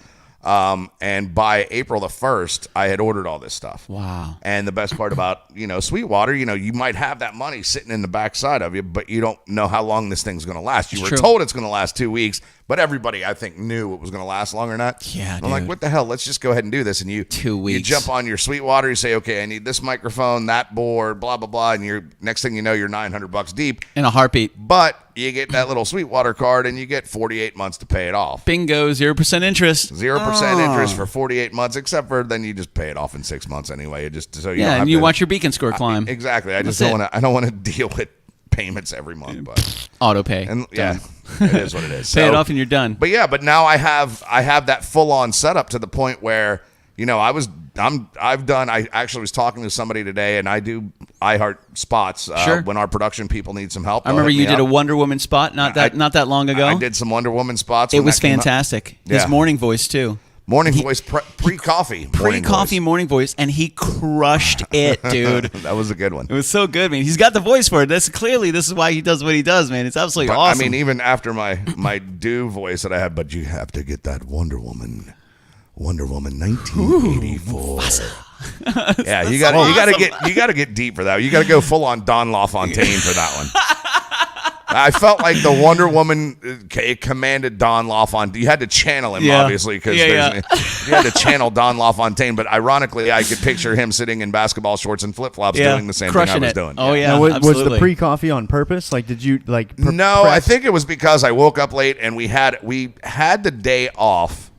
And by April the 1st, I had ordered all this stuff. Wow. And the best part about, you know, Sweetwater, you know, you might have that money sitting in the backside of you, but you don't know how long this thing's going to last. You were told it's going to last 2 weeks, but everybody, I think, knew it was going to last longer than that. Yeah, I'm like, what the hell? Let's just go ahead and do this. And 2 weeks. You jump on your Sweetwater, you say, okay, I need this microphone, that board, blah, blah, blah. And next thing you know, you're $900 deep. In a heartbeat. But you get that little Sweetwater card and you get 48 months to pay it off. Bingo, 0% interest. 0% interest for 48 months, except for then you just pay it off in 6 months anyway. And you watch your beacon score climb. Exactly. I don't want to deal with payments every month, but auto pay. And it is what it is. Pay it off and you're done. But now I have that full on setup to the point where, you know, I actually was talking to somebody today, and I do iHeart spots when our production people need some help. I remember you did a Wonder Woman spot not that long ago. I did some Wonder Woman spots. It was fantastic. His morning voice too. Morning voice, pre-coffee. Pre-coffee morning voice, and he crushed it, dude. That was a good one. It was so good, man. He's got the voice for it. This is why he does what he does, man. It's absolutely awesome. I mean, even after my do voice that I had, but you have to get that Wonder Woman 1984. Yeah, you got to get deep for that. You got to go full on Don LaFontaine for that one. I felt like the Wonder Woman commanded Don LaFontaine. You had to channel him, obviously, because you had to channel Don LaFontaine. But ironically, I could picture him sitting in basketball shorts and flip-flops doing the same thing I was doing. Oh, yeah. Now, was the pre-coffee on purpose? Like, did you, like, No, I think it was because I woke up late and we had the day off.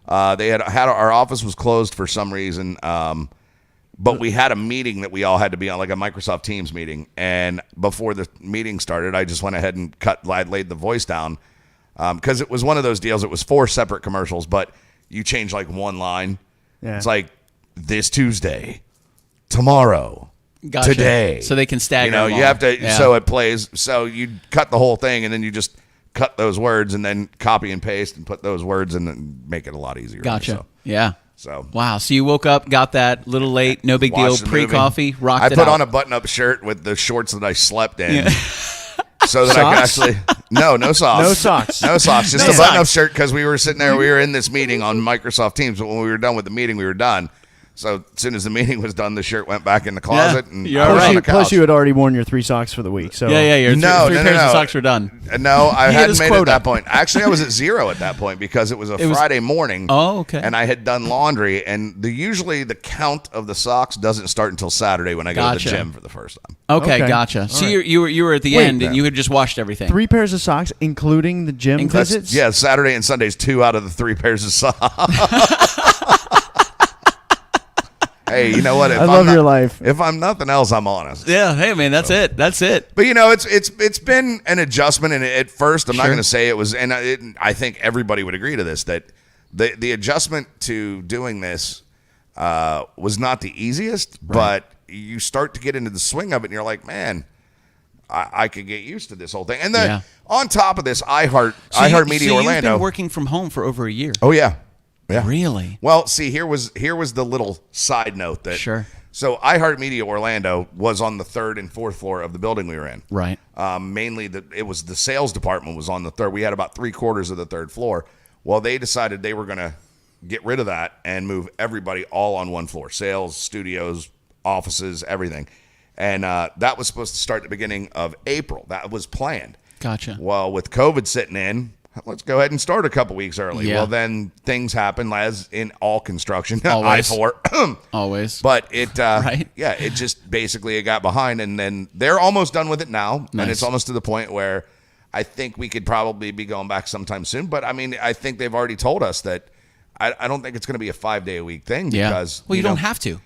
They had our office was closed for some reason. But we had a meeting that we all had to be on, like a Microsoft Teams meeting. And before the meeting started, I just went ahead and laid the voice down. Because it was one of those deals. It was 4 separate commercials, but you change like one line. Yeah. It's like this Tuesday, tomorrow, today. So they can stagger. You know, you have to, so it plays. So you cut the whole thing and then you just cut those words and then copy and paste and put those words and then make it a lot easier. Gotcha. So. Yeah. So wow. So you woke up, got that little late, no big deal, pre-coffee, rocked it out. I put on a button-up shirt with the shorts that I slept in, so that I could actually no socks, just a button-up shirt because we were sitting there, we were in this meeting on Microsoft Teams, but when we were done with the meeting, we were done. So as soon as the meeting was done, the shirt went back in the closet, and I was on the couch. Plus, you had already worn your 3 socks for the week. So your three pairs of socks were done. No, I hadn't made it at that point. Actually, I was at 0 at that point because it was Friday morning. Oh, okay. And I had done laundry, and usually the count of the socks doesn't start until Saturday when I go to the gym for the first time. Okay, gotcha. So you were at the end, and you had just washed everything. 3 pairs of socks, including the gym visits. Yeah, Saturday and Sunday's 2 out of the 3 pairs of socks. Hey, you know what? I love your life. If I'm nothing else, I'm honest. Yeah. Hey, man, that's it. That's it. But you know, it's been an adjustment, and at first, I'm not going to say it was, and I think everybody would agree to this, that the adjustment to doing this was not the easiest, but you start to get into the swing of it, and you're like, man, I could get used to this whole thing. And then on top of this, iHeartMedia Orlando. You've been working from home for over a year. Oh yeah. Yeah. Really? Well, see, here was the little side note that So iHeartMedia Orlando was on the 3rd and 4th floor of the building we were in. Right. Mainly it was the sales department was on the 3rd. We had about 3/4 of the 3rd floor. Well, they decided they were going to get rid of that and move everybody all on one floor. Sales, studios, offices, everything. And that was supposed to start at the beginning of April. That was planned. Gotcha. Well, with COVID sitting in, let's go ahead and start a couple weeks early. Yeah. Well, then things happen, as in all construction. Always. I-4. Always. But it just basically it got behind, and then they're almost done with it now. Nice. And it's almost to the point where I think we could probably be going back sometime soon. But, I mean, I think they've already told us that I don't think it's going to be a 5-day-a-week thing because you don't have to.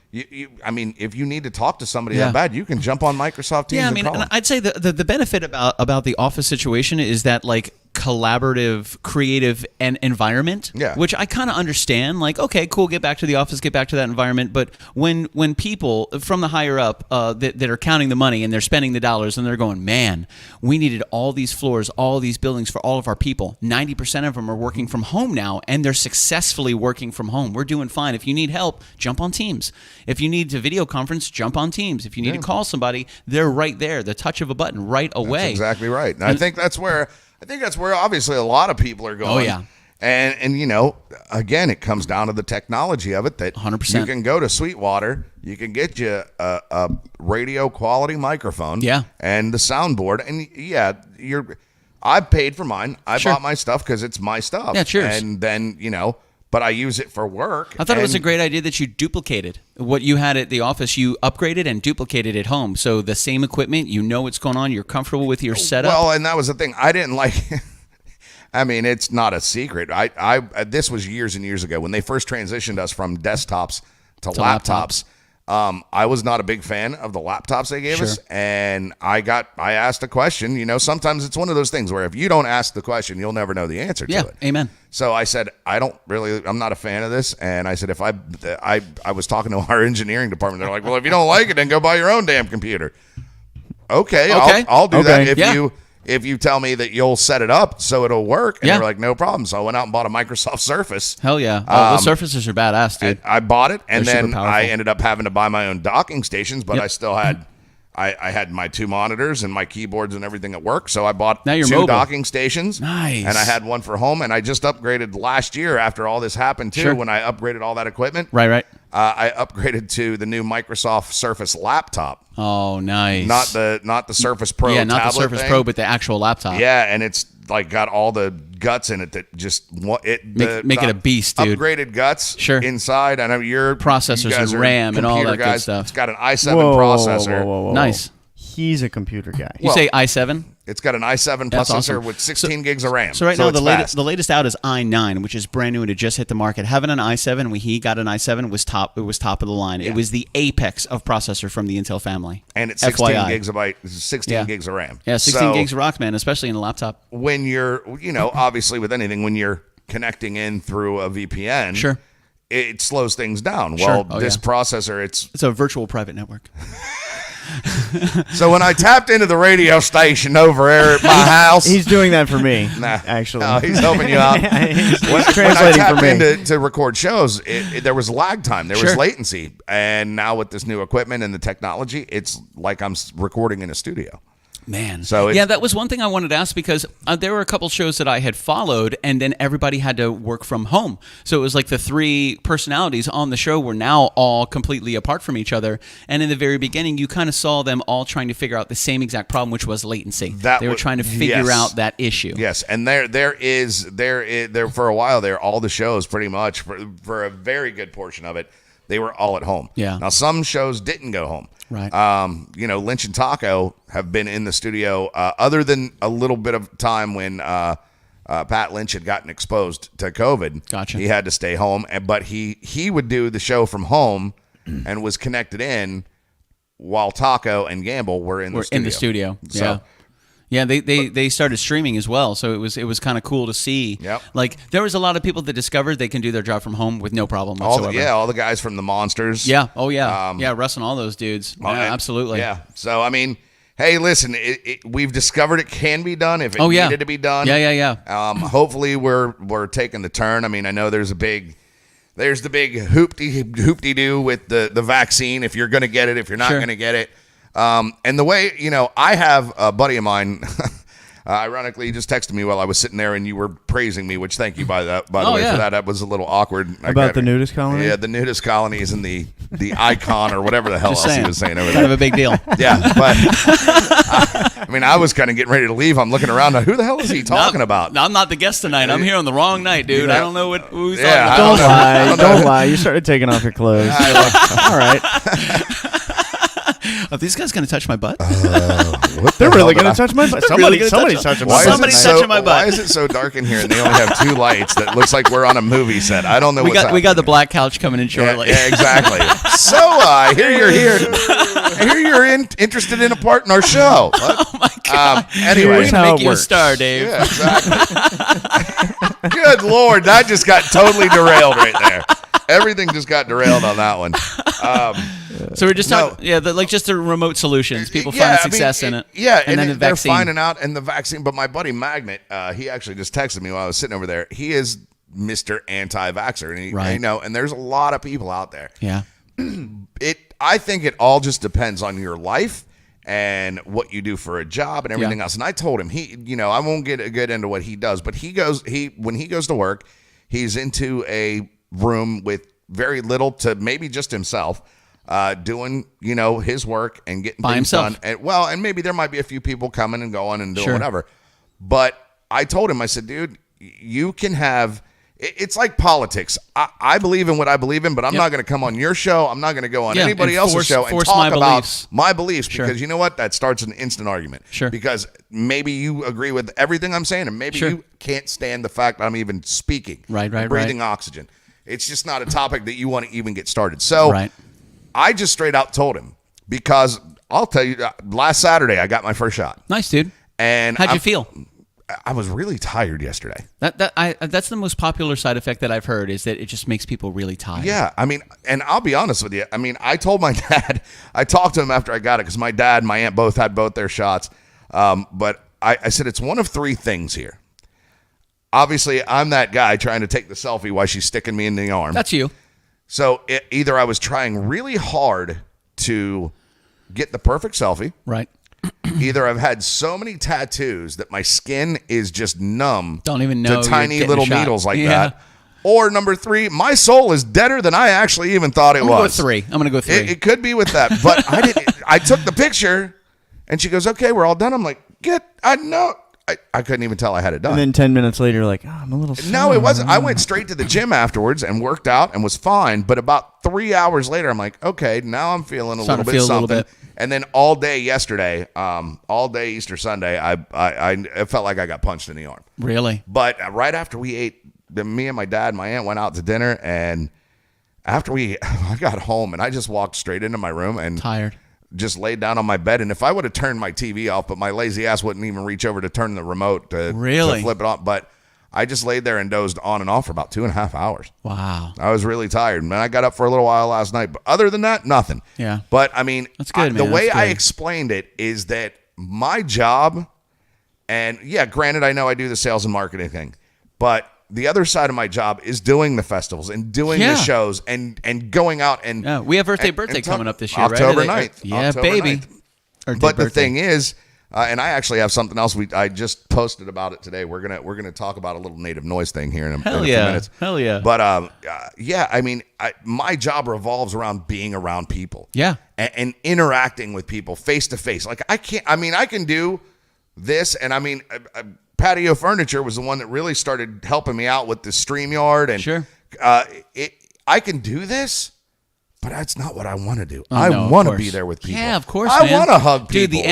I mean, if you need to talk to somebody that bad, you can jump on Microsoft Teams. Yeah, I mean, and I'd say the benefit about the office situation is that, like, collaborative, creative environment, which I kind of understand. Like, okay, cool, get back to the office, get back to that environment. But when people from the higher up that are counting the money and they're spending the dollars and they're going, man, we needed all these floors, all these buildings for all of our people. 90% of them are working from home now, and they're successfully working from home. We're doing fine. If you need help, jump on Teams. If you need to video conference, jump on Teams. If you need to call somebody, they're right there, the touch of a button right away. That's exactly right. And I think that's where obviously a lot of people are going. Oh, yeah. And you know, again, it comes down to the technology of it that 100%. You can go to Sweetwater, you can get you a radio quality microphone, and the soundboard, and I paid for mine. I bought my stuff because it's my stuff. Yeah, cheers. And then but I use it for work. I thought it was a great idea that you duplicated what you had at the office. You upgraded and duplicated at home. So the same equipment, you know what's going on. You're comfortable with your setup. Well, and that was the thing. I didn't like. I mean, it's not a secret. This was years and years ago when they first transitioned us from desktops to laptops. I was not a big fan of the laptops they gave us, and I asked a question. Sometimes it's one of those things where if you don't ask the question, you'll never know the answer to it. Amen. So I said, I'm not a fan of this, and I said, if I was talking to our engineering department, they're like, well, if you don't like it, then go buy your own damn computer. Okay. I'll do that if you tell me that you'll set it up so it'll work. And they were like, no problem. So I went out and bought a Microsoft Surface. Hell yeah. The Surfaces are badass, dude. I bought it, and then I ended up having to buy my own docking stations, but I still had I had my 2 monitors and my keyboards and everything at work. So I bought 2 docking stations. Nice. And I had one for home, and I just upgraded last year after all this happened too, when I upgraded all that equipment. Right. I upgraded to the new Microsoft Surface laptop. Oh, nice. Not the Surface Pro. Yeah, not the Surface Pro, but the actual laptop. Yeah, and it's like got all the guts in it that just make it a beast, dude. Upgraded guts inside. I know your processors and RAM and all that good stuff. It's got an i7 processor. Whoa. Nice. He's a computer guy. You say i7? It's got an i7 processor with 16 gigs of RAM. So right now the latest out is i9, which is brand new and it just hit the market. Having an i7, when he got an i7, was top of the line. Yeah. It was the apex of processor from the Intel family. And it's 16 gigs of RAM. Yeah, 16 gigs rocks, man, especially in a laptop. When you're, obviously with anything, when you're connecting in through a VPN, it slows things down. Well, this processor, it's a virtual private network. So when I tapped into the radio station over there at my house, he's doing that for me. Actually, no, he's helping you out. he's translating for me to record shows. There was lag time, there was latency, and now with this new equipment and the technology, it's like I'm recording in a studio. Man. So that was one thing I wanted to ask, because there were a couple shows that I had followed, and then everybody had to work from home. So it was like the 3 personalities on the show were now all completely apart from each other. And in the very beginning, you kind of saw them all trying to figure out the same exact problem, which was latency. They were trying to figure out that issue. Yes, and there for a while there, all the shows pretty much for a very good portion of it, they were all at home. Yeah. Now some shows didn't go home. Right. Lynch and Taco have been in the studio other than a little bit of time when Pat Lynch had gotten exposed to COVID. Gotcha. He had to stay home, but he would do the show from home and was connected in while Taco and Gamble were in the studio. So, yeah, they started streaming as well, so it was kind of cool to see. Yep. Like there was a lot of people that discovered they can do their job from home with no problem whatsoever. All the guys from the Monsters. Yeah. Oh yeah. Russ and all those dudes. Yeah, absolutely. Yeah. So I mean, hey, listen, we've discovered it can be done if it needed to be done. Yeah. Hopefully we're taking the turn. I mean, I know there's the big hoopty-doo with the vaccine. If you're going to get it, if you're not going to get it. And the way, I have a buddy of mine, ironically, he just texted me while I was sitting there and you were praising me, which thank you by the way for that. That was a little awkward. About the nudist colony? Yeah, the nudist colonies and the icon or whatever the hell else he was saying over there. Kind of a big deal. Yeah, but I was kind of getting ready to leave. I'm looking around. Who the hell is he talking about? I'm not the guest tonight. I'm here on the wrong night, dude. I don't know who he's talking about. Don't lie. You started taking off your clothes. All right. Are these guys going to touch my butt? They're really going to touch my butt. Somebody's touching my butt. Somebody's touching my butt. Why is it so dark in here and they only have 2 lights that looks like we're on a movie set? I don't know what's happening. We got the black couch coming in shortly. Yeah, exactly. So I hear you're here. I hear you're interested in a part in our show. Oh my God. Anyway. We're going to make you a star, Dave. Yeah, exactly. Good Lord. That just got totally derailed right there. Everything just got derailed on that one. So we're just talking, just the remote solutions. People find success in it. Yeah, and then the they're vaccine. finding out, and the vaccine. But my buddy Magnet, he actually just texted me while I was sitting over there. He is Mr. Anti-Vaxxer, and and there's a lot of people out there. Yeah, I think it all just depends on your life and what you do for a job and everything else. And I told him I won't get into what he does, but when he goes to work, he's into a room with very little to maybe just himself, doing his work and getting by things himself. Done. And maybe there might be a few people coming and going and doing whatever. But I told him, I said, dude, you can have. It's like politics. I believe in what I believe in, but I'm not going to come on your show. I'm not going to go on anybody else's show and talk about my beliefs because you know what? That starts an instant argument. Sure. Because maybe you agree with everything I'm saying, and maybe you can't stand the fact that I'm even speaking. Breathing oxygen. It's just not a topic that you want to even get started. So I just straight out told him, because I'll tell you, last Saturday I got my first shot. Nice, dude. And how'd you feel? I was really tired yesterday. That's the most popular side effect that I've heard, is that it just makes people really tired. Yeah, I mean, and I'll be honest with you. I mean, I told my dad, I talked to him after I got it because my dad and my aunt both had their shots. But I said, it's one of 3 things here. Obviously, I'm that guy trying to take the selfie while she's sticking me in the arm. That's you. So either I was trying really hard to get the perfect selfie. Right. Either I've had so many tattoos that my skin is just numb. Don't even know to tiny little needles like that. Or number 3, my soul is deader than I actually even thought it was. I'm going to go 3. It could be with that, but I didn't. I took the picture, and she goes, "Okay, we're all done." I'm like, I know. I couldn't even tell I had it done. And then 10 minutes later, like, I'm a little sore. No, it wasn't. I went straight to the gym afterwards and worked out and was fine. But about 3 hours later, I'm like, okay, now I'm feeling a little bit something. And then all day yesterday, all day Easter Sunday, I felt like I got punched in the arm. Really? But right after we ate, me and my dad and my aunt went out to dinner, and after I got home, and I just walked straight into my room and tired. Just laid down on my bed, and if I would have turned my TV off, but my lazy ass wouldn't even reach over to turn the remote to flip it on. But I just laid there and dozed on and off for about 2.5 hours. Wow. I was really tired. And I got up for a little while last night, but other than that, nothing. Yeah. But I mean, that's good, the way I explained it is that my job, and yeah, granted, I know I do the sales and marketing thing, but the other side of my job is doing the festivals and doing the shows and going out and we have birthday coming up this year, October right? 9th. Yeah, October baby. 9th. But the thing is, and I actually have something else. I just posted about it today. We're gonna talk about a little native noise thing here in a few minutes. Hell yeah. But I mean, my job revolves around being around people. Yeah. And interacting with people face to face. Like I can do this, and I mean. Patio Furniture was the one that really started helping me out with the StreamYard. And I can do this, but that's not what I want to do. I want to be there with people. Yeah, of course, I want to hug people. Dude, the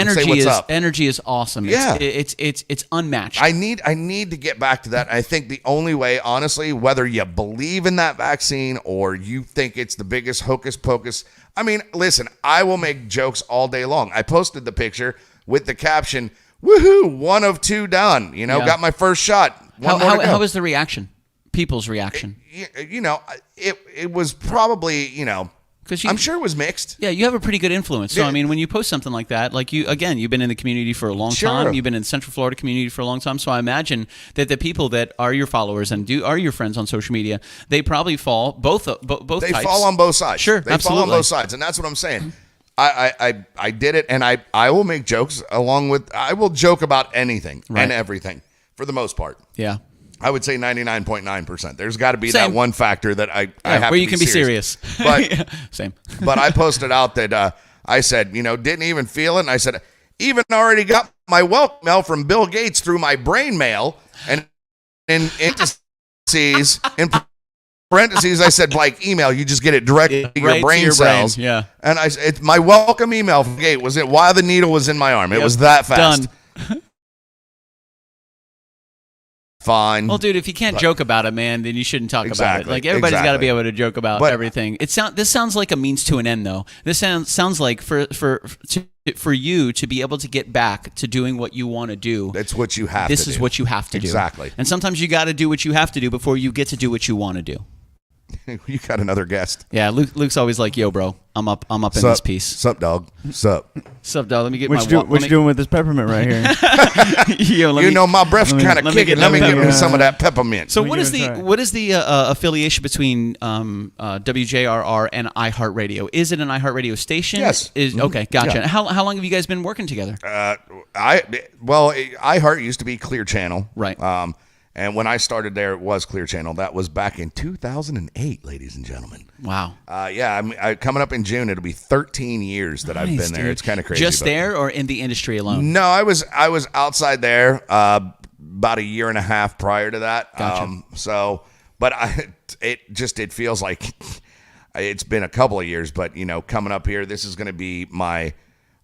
energy is awesome. Yeah. It's unmatched. I need to get back to that. I think the only way, honestly, whether you believe in that vaccine or you think it's the biggest hocus pocus, I mean, listen, I will make jokes all day long. I posted the picture with the caption, "Woohoo! 1 of 2 done. Got my first shot. How was the reaction? People's reaction? It was probably, I'm sure it was mixed. Yeah, you have a pretty good influence. So, I mean, when you post something like that, like you've been in the community for a long time. You've been in the Central Florida community for a long time. So I imagine that the people that are your followers and are your friends on social media, they probably fall both They types. fall on both sides. Sure, they absolutely. fall on both sides, and that's what I'm saying. I did it, and I will make jokes I will joke about anything and everything for the most part. Yeah. I would say 99.9%. There's got to be that one factor that I have where to you can be serious. But same. But I posted out that I said, didn't even feel it, and I said, even already got my welcome mail from Bill Gates through my brain mail, and in parentheses, I said blank email. You just get it directly to your brain cells. Yeah. And my welcome email from Gate was it while the needle was in my arm. It was that fast. Done. Fine. Well, dude, if you can't joke about it, man, then you shouldn't talk about it. Like everybody's got to be able to joke about everything. This sounds like a means to an end, though. This sounds like for you to be able to get back to doing what you want to do. That's what you have. This is what you have to do. Exactly. And sometimes you got to do what you have to do before you get to do what you want to do. You got another guest. Yeah, Luke's always like, "Yo, bro, I'm up in this piece." Sup, dog? Sup, dog? Let me get what you doing with this peppermint right here? My breath's kind of kicking. Let me get me some of that peppermint. So what is the affiliation between WJRR and iHeartRadio? Is it an iHeartRadio station? Yes. Okay, gotcha. Yeah. How long have you guys been working together? iHeart used to be Clear Channel, right? And when I started there, it was Clear Channel. That was back in 2008, ladies and gentlemen. Wow. Coming up in June, it'll be 13 years that I've been there. Dude. It's kind of crazy. Just there or in the industry alone? No, I was outside there about a year and a half prior to that. Gotcha. It feels like it's been a couple of years. But coming up here, this is going to be my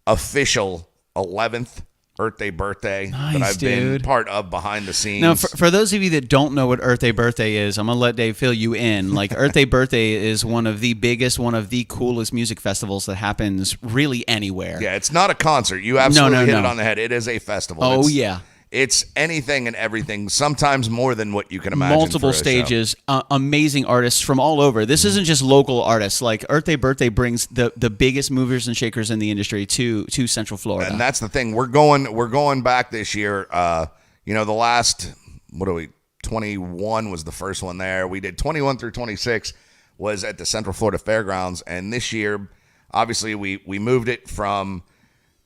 official 11th Earth Day birthday that I've been part of behind the scenes. Now, for those of you that don't know what Earth Day birthday is, I'm going to let Dave fill you in. Like, Earth Day birthday is one of the biggest, one of the coolest music festivals that happens really anywhere. Yeah, it's not a concert. You absolutely hit it on the head. It is a festival. Yeah. It's anything and everything, sometimes more than what you can imagine. Multiple stages, amazing artists from all over. This isn't just local artists. Like Earth Day Birthday brings the biggest movers and shakers in the industry to Central Florida. And that's the thing. We're going back this year. The last 21 was the first one there. We did 21 through 26 was at the Central Florida Fairgrounds, and this year, obviously, we moved it from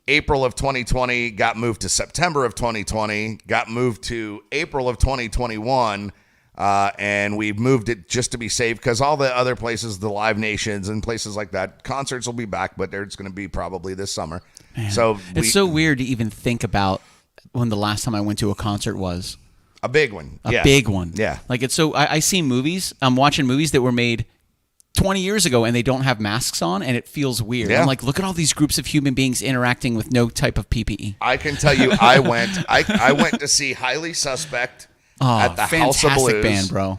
April of 2020, got moved to September of 2020, got moved to April of 2021, and we've moved it just to be safe because all the other places, the Live Nations and places like that, concerts will be back, but it's going to be probably this summer. Man, so it's so weird to even think about when the last time I went to a concert was. A big one. A big one. Yeah. Like it's so, I see movies, I'm watching movies that were made 20 years ago and they don't have masks on and it feels weird. I'm like, look at all these groups of human beings interacting with no type of PPE. I can tell you I went to see Highly Suspect at the House of Blues. Fantastic band, bro.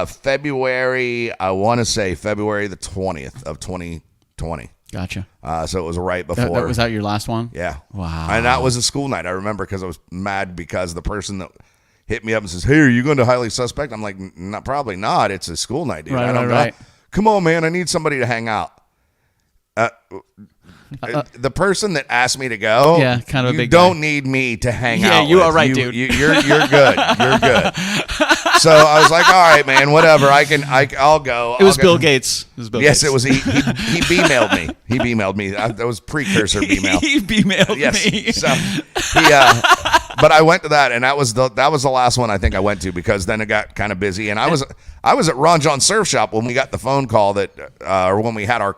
February, I want to say February the 20th of 2020. Gotcha. So it was right before. Was that your last one? Yeah. Wow. And that was a school night. I remember because I was mad because the person that hit me up and says, "Hey, are you going to Highly Suspect?" I'm like, probably not. It's a school night, dude. Right, I don't right. Come on, man. I need somebody to hang out. The person that asked me to go, kind of a big don't guy. Need me to hang out. Yeah, you with. are right, dude. you're good. You're good. So I was like, all right, man, whatever. I'll go. It was Bill Gates. Yes, it was. He B-mailed me. He B-mailed me. That was precursor B-mail. He B-mailed me. So but I went to that, and that was the last one I think I went to because then it got kind of busy, and I was at Ron John Surf Shop when we got the phone call that, or when we had our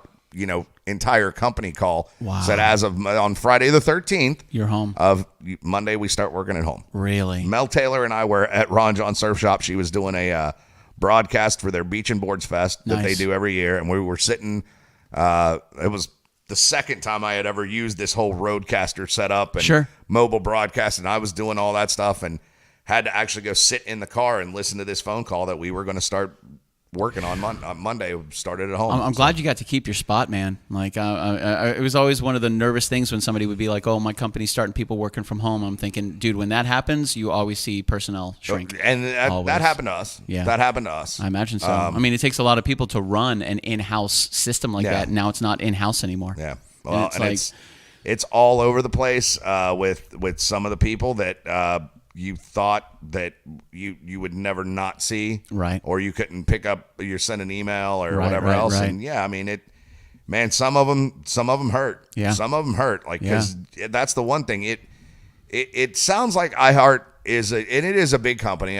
entire company call. Wow. Said as of on Friday the 13th, you're home. Of Monday we start working at home. Really? Mel Taylor and I were at Ron John Surf Shop. She was doing a broadcast for their Beach and Boards Fest that they do every year, and we were sitting. It was the second time I had ever used this whole Roadcaster setup and mobile broadcast, and I was doing all that stuff and had to actually go sit in the car and listen to this phone call that we were going to start working on Monday. Started at home. I'm glad you got to keep your spot, man. Like it was always one of the nervous things when somebody would be like, "Oh, my company's starting people working from home." I'm thinking, dude, when that happens, you always see personnel shrink. And that happened to us. Yeah, that happened to us. I imagine so. I mean, it takes a lot of people to run an in-house system like that. Now it's not in-house anymore. Yeah. Well, it's all over the place with some of the people that you thought that you would never not see, right? Or you couldn't pick up. You're sending an email or whatever else, and I mean man, some of them hurt. Yeah, some of them hurt. Like because that's the one thing. It sounds like iHeart is and it is a big company.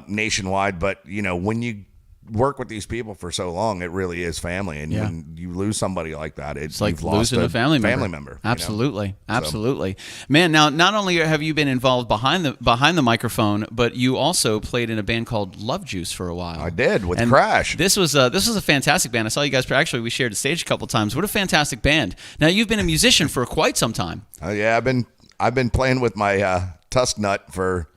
Nationwide, but when work with these people for so long, it really is family. And when you lose somebody like that, it's like losing a family member. Absolutely. Absolutely. Man, now not only have you been involved behind the microphone, but you also played in a band called Love Juice for a while. I did with Crash. This was a fantastic band. I saw you guys, actually we shared a stage a couple times. What a fantastic band. Now you've been a musician for quite some time. Yeah, I've been playing with my tusk nut for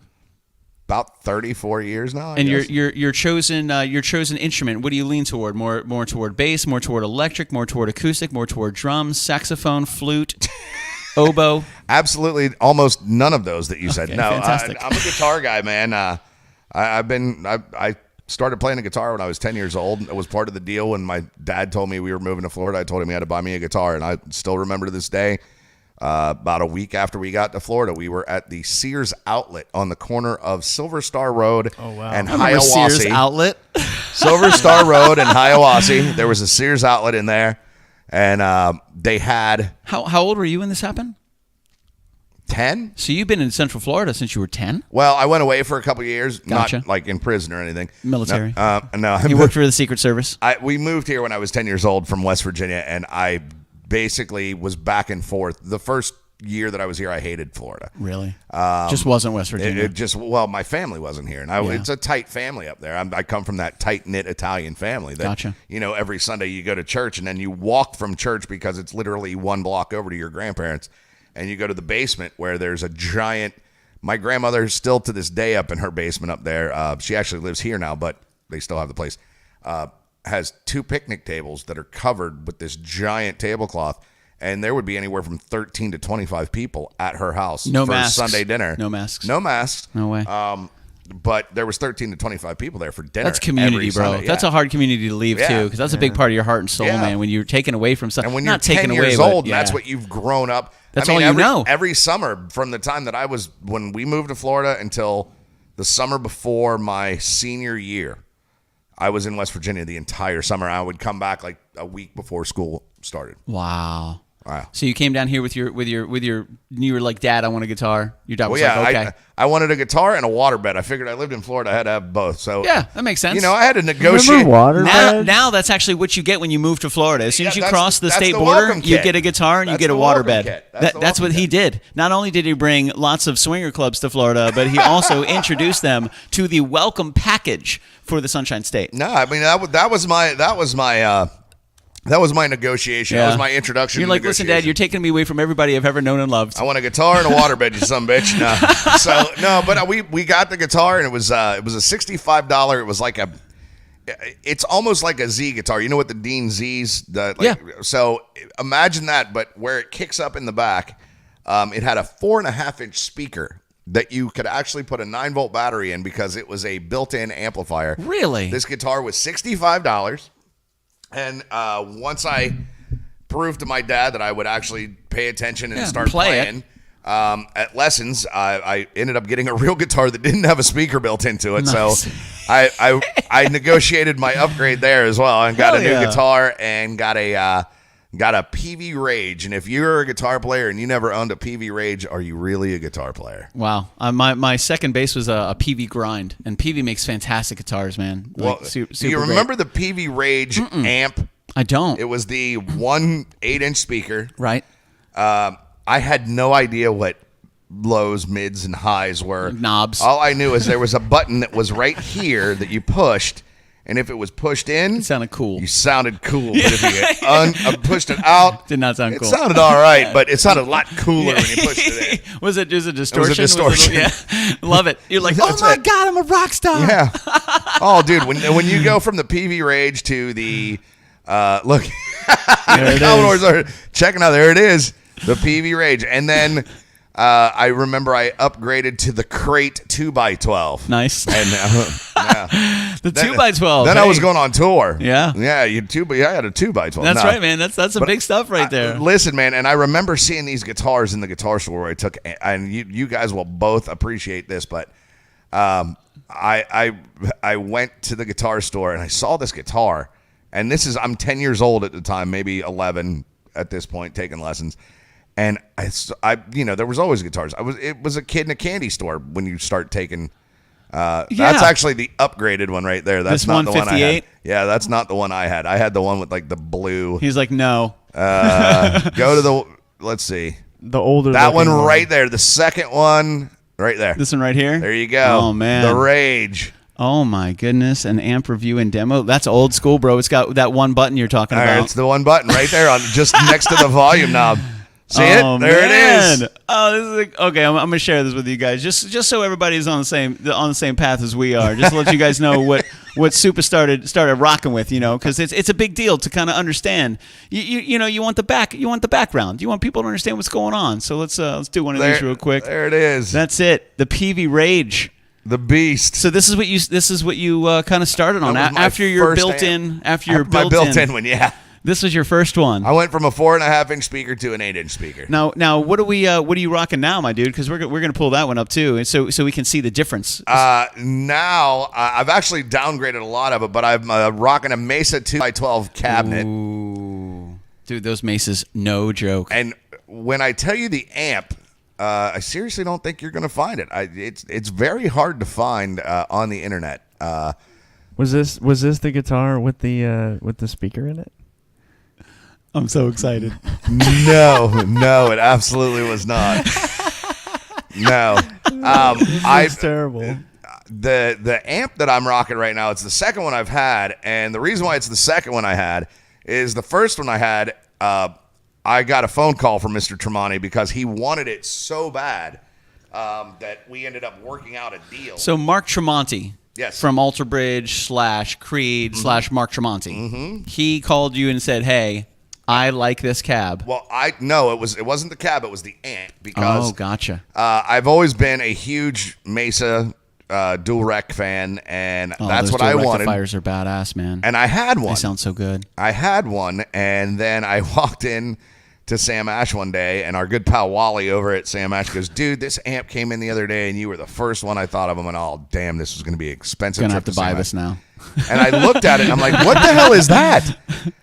about 34 years now. And your chosen instrument, what do you lean toward? More toward bass, more toward electric, more toward acoustic, more toward drums, saxophone, flute, oboe? Absolutely, almost none of those that you said. Okay, no, fantastic. I'm a guitar guy, man. I started playing the guitar when I was 10 years old. It was part of the deal when my dad told me we were moving to Florida. I told him he had to buy me a guitar, and I still remember to this day. About a week after we got to Florida, we were at the Sears outlet on the corner of Silver Star Road and Hiawassee. Sears outlet? Silver Star Road and Hiawassee. There was a Sears outlet in there, and they had... How old were you when this happened? 10. So you've been in Central Florida since you were 10? Well, I went away for a couple of years, Gotcha. Not like in prison or anything. Military. No. You worked for the Secret Service? We moved here when I was 10 years old from West Virginia, and I basically was back and forth. The first year that I was here, I hated Florida. Really? Just wasn't West Virginia? My family wasn't here. And it's a tight family up there. I come from that tight-knit Italian family. That, Gotcha. Every Sunday you go to church, and then you walk from church because it's literally one block over to your grandparents, and you go to the basement where there's a giant... My grandmother's still to this day up in her basement up there. She actually lives here now, but they still have the place. Has 2 picnic tables that are covered with this giant tablecloth, and there would be anywhere from 13 to 25 people at her house for masks. Sunday dinner. No masks. No masks. No way. But there was 13 to 25 people there for dinner. That's community, bro. Sunday. That's a hard community to leave too, because that's a big part of your heart and soul, man. When you're taken away from something, and when not you're 10 taken years away, old, but, that's what you've grown up. That's all you know. Every summer from the time that when we moved to Florida until the summer before my senior year, I was in West Virginia the entire summer. I would come back like a week before school started. Wow. So you came down here with your you were like, Dad, I want a guitar. Your dad was like, okay. I wanted a guitar and a waterbed. I figured I lived in Florida, I had to have both. So yeah, that makes sense. I had to negotiate. Now that's actually what you get when you move to Florida. As soon as you cross the state border, you get a guitar and you get a waterbed. That's what he did. Not only did he bring lots of swinger clubs to Florida, but he also introduced them to the welcome package for the Sunshine State. No, I mean that was my negotiation. That was my introduction. You're like, listen, Dad, you're taking me away from everybody I've ever known and loved. I want a guitar and a waterbed, you son of a bitch. But we got the guitar, and it was a $65. It was like it's almost like a Z guitar. You know what the Dean Z's? So imagine that, but where it kicks up in the back, it had a 4.5-inch speaker that you could actually put a 9-volt battery in because it was a built-in amplifier. Really? This guitar was $65. And once I proved to my dad that I would actually pay attention and start playing at lessons, I ended up getting a real guitar that didn't have a speaker built into it. Nice. So I negotiated my upgrade there as well and got a new guitar and got a PV Rage. And if you're a guitar player and you never owned a PV Rage, are you really a guitar player? Wow. My second bass was a PV Grind, and PV makes fantastic guitars, man. Do you remember the PV Rage amp? I don't. It was the 1 8-inch speaker. Right. I had no idea what lows, mids, and highs were. Knobs. All I knew is there was a button that was right here that you pushed. And if it was pushed in, it sounded cool. You sounded cool. But if you pushed it out, did not sound cool. It sounded all right, but it sounded a lot cooler when you pushed it in. Was it distortion? It was a distortion. Love it. You're like, oh my God, I'm a rock star. Yeah. Oh, dude, when you go from the PV Rage to the look, the Commodores are checking out. There it is, the PV Rage, and then. I remember I upgraded to the Crate 2x12. Nice. And the 2x12. Then I was going on tour. Yeah. Yeah, I had a 2x12. That's right, man. That's some big stuff right there. Listen, man, and I remember seeing these guitars in the guitar store where I took, and you guys will both appreciate this, but I went to the guitar store and I saw this guitar, and I'm 10 years old at the time, maybe 11 at this point, taking lessons. And I there was always guitars. It was a kid in a candy store when you start taking That's actually the upgraded one right there. That's this not the one I had. 158? Yeah, that's not the one I had. I had the one with like the blue. He's like, no. Go to the, let's see. The older. That one right there. The second one right there. This one right here? There you go. Oh, man. The Rage. Oh, my goodness. An amp review and demo. That's old school, bro. It's got that one button you're talking about. It's the one button right there on just next to the volume knob. See it? There man. it is. Oh, this is like, okay. I'm gonna share this with you guys, just so everybody's on the same path as we are. Just to let you guys know what Supa started rocking with, because it's a big deal to kind of understand. You want the background. You want people to understand what's going on. So let's do one of these real quick. There it is. That's it. The PV Rage. The Beast. So this is what you kind of started on after your built-in built-in one. Yeah. This was your first one. I went from a 4.5-inch speaker to an 8-inch speaker. Now, what are you rocking now, my dude? Because we're gonna pull that one up too, and so we can see the difference. Now I've actually downgraded a lot of it, but I'm rocking a Mesa 2x12 cabinet. Ooh, dude, those Mesas, no joke. And when I tell you the amp, I seriously don't think you're gonna find it. It's very hard to find on the internet. Was this the guitar with the speaker in it? I'm so excited. No, it absolutely was not. No. It's terrible. The amp that I'm rocking right now, it's the second one I've had, and the reason why it's the second one I had is the first one I had, I got a phone call from Mr. Tremonti because he wanted it so bad that we ended up working out a deal. So Mark Tremonti. Yes. From Alter Bridge / Creed / Mark Tremonti. Mm-hmm. He called you and said, "Hey, I like this cab." Well, it wasn't the cab, it was the amp because gotcha. I've always been a huge Mesa dual rec fan, and that's what I wanted. Rectifiers are badass, man. And I had one. They sound so good. I had one, and then I walked in to Sam Ash one day, and our good pal Wally over at Sam Ash goes, "Dude, this amp came in the other day, and you were the first one I thought of." And oh, damn, this is going to be expensive. Gonna have to buy this now. And I looked at it, and I'm like, "What the hell is that?"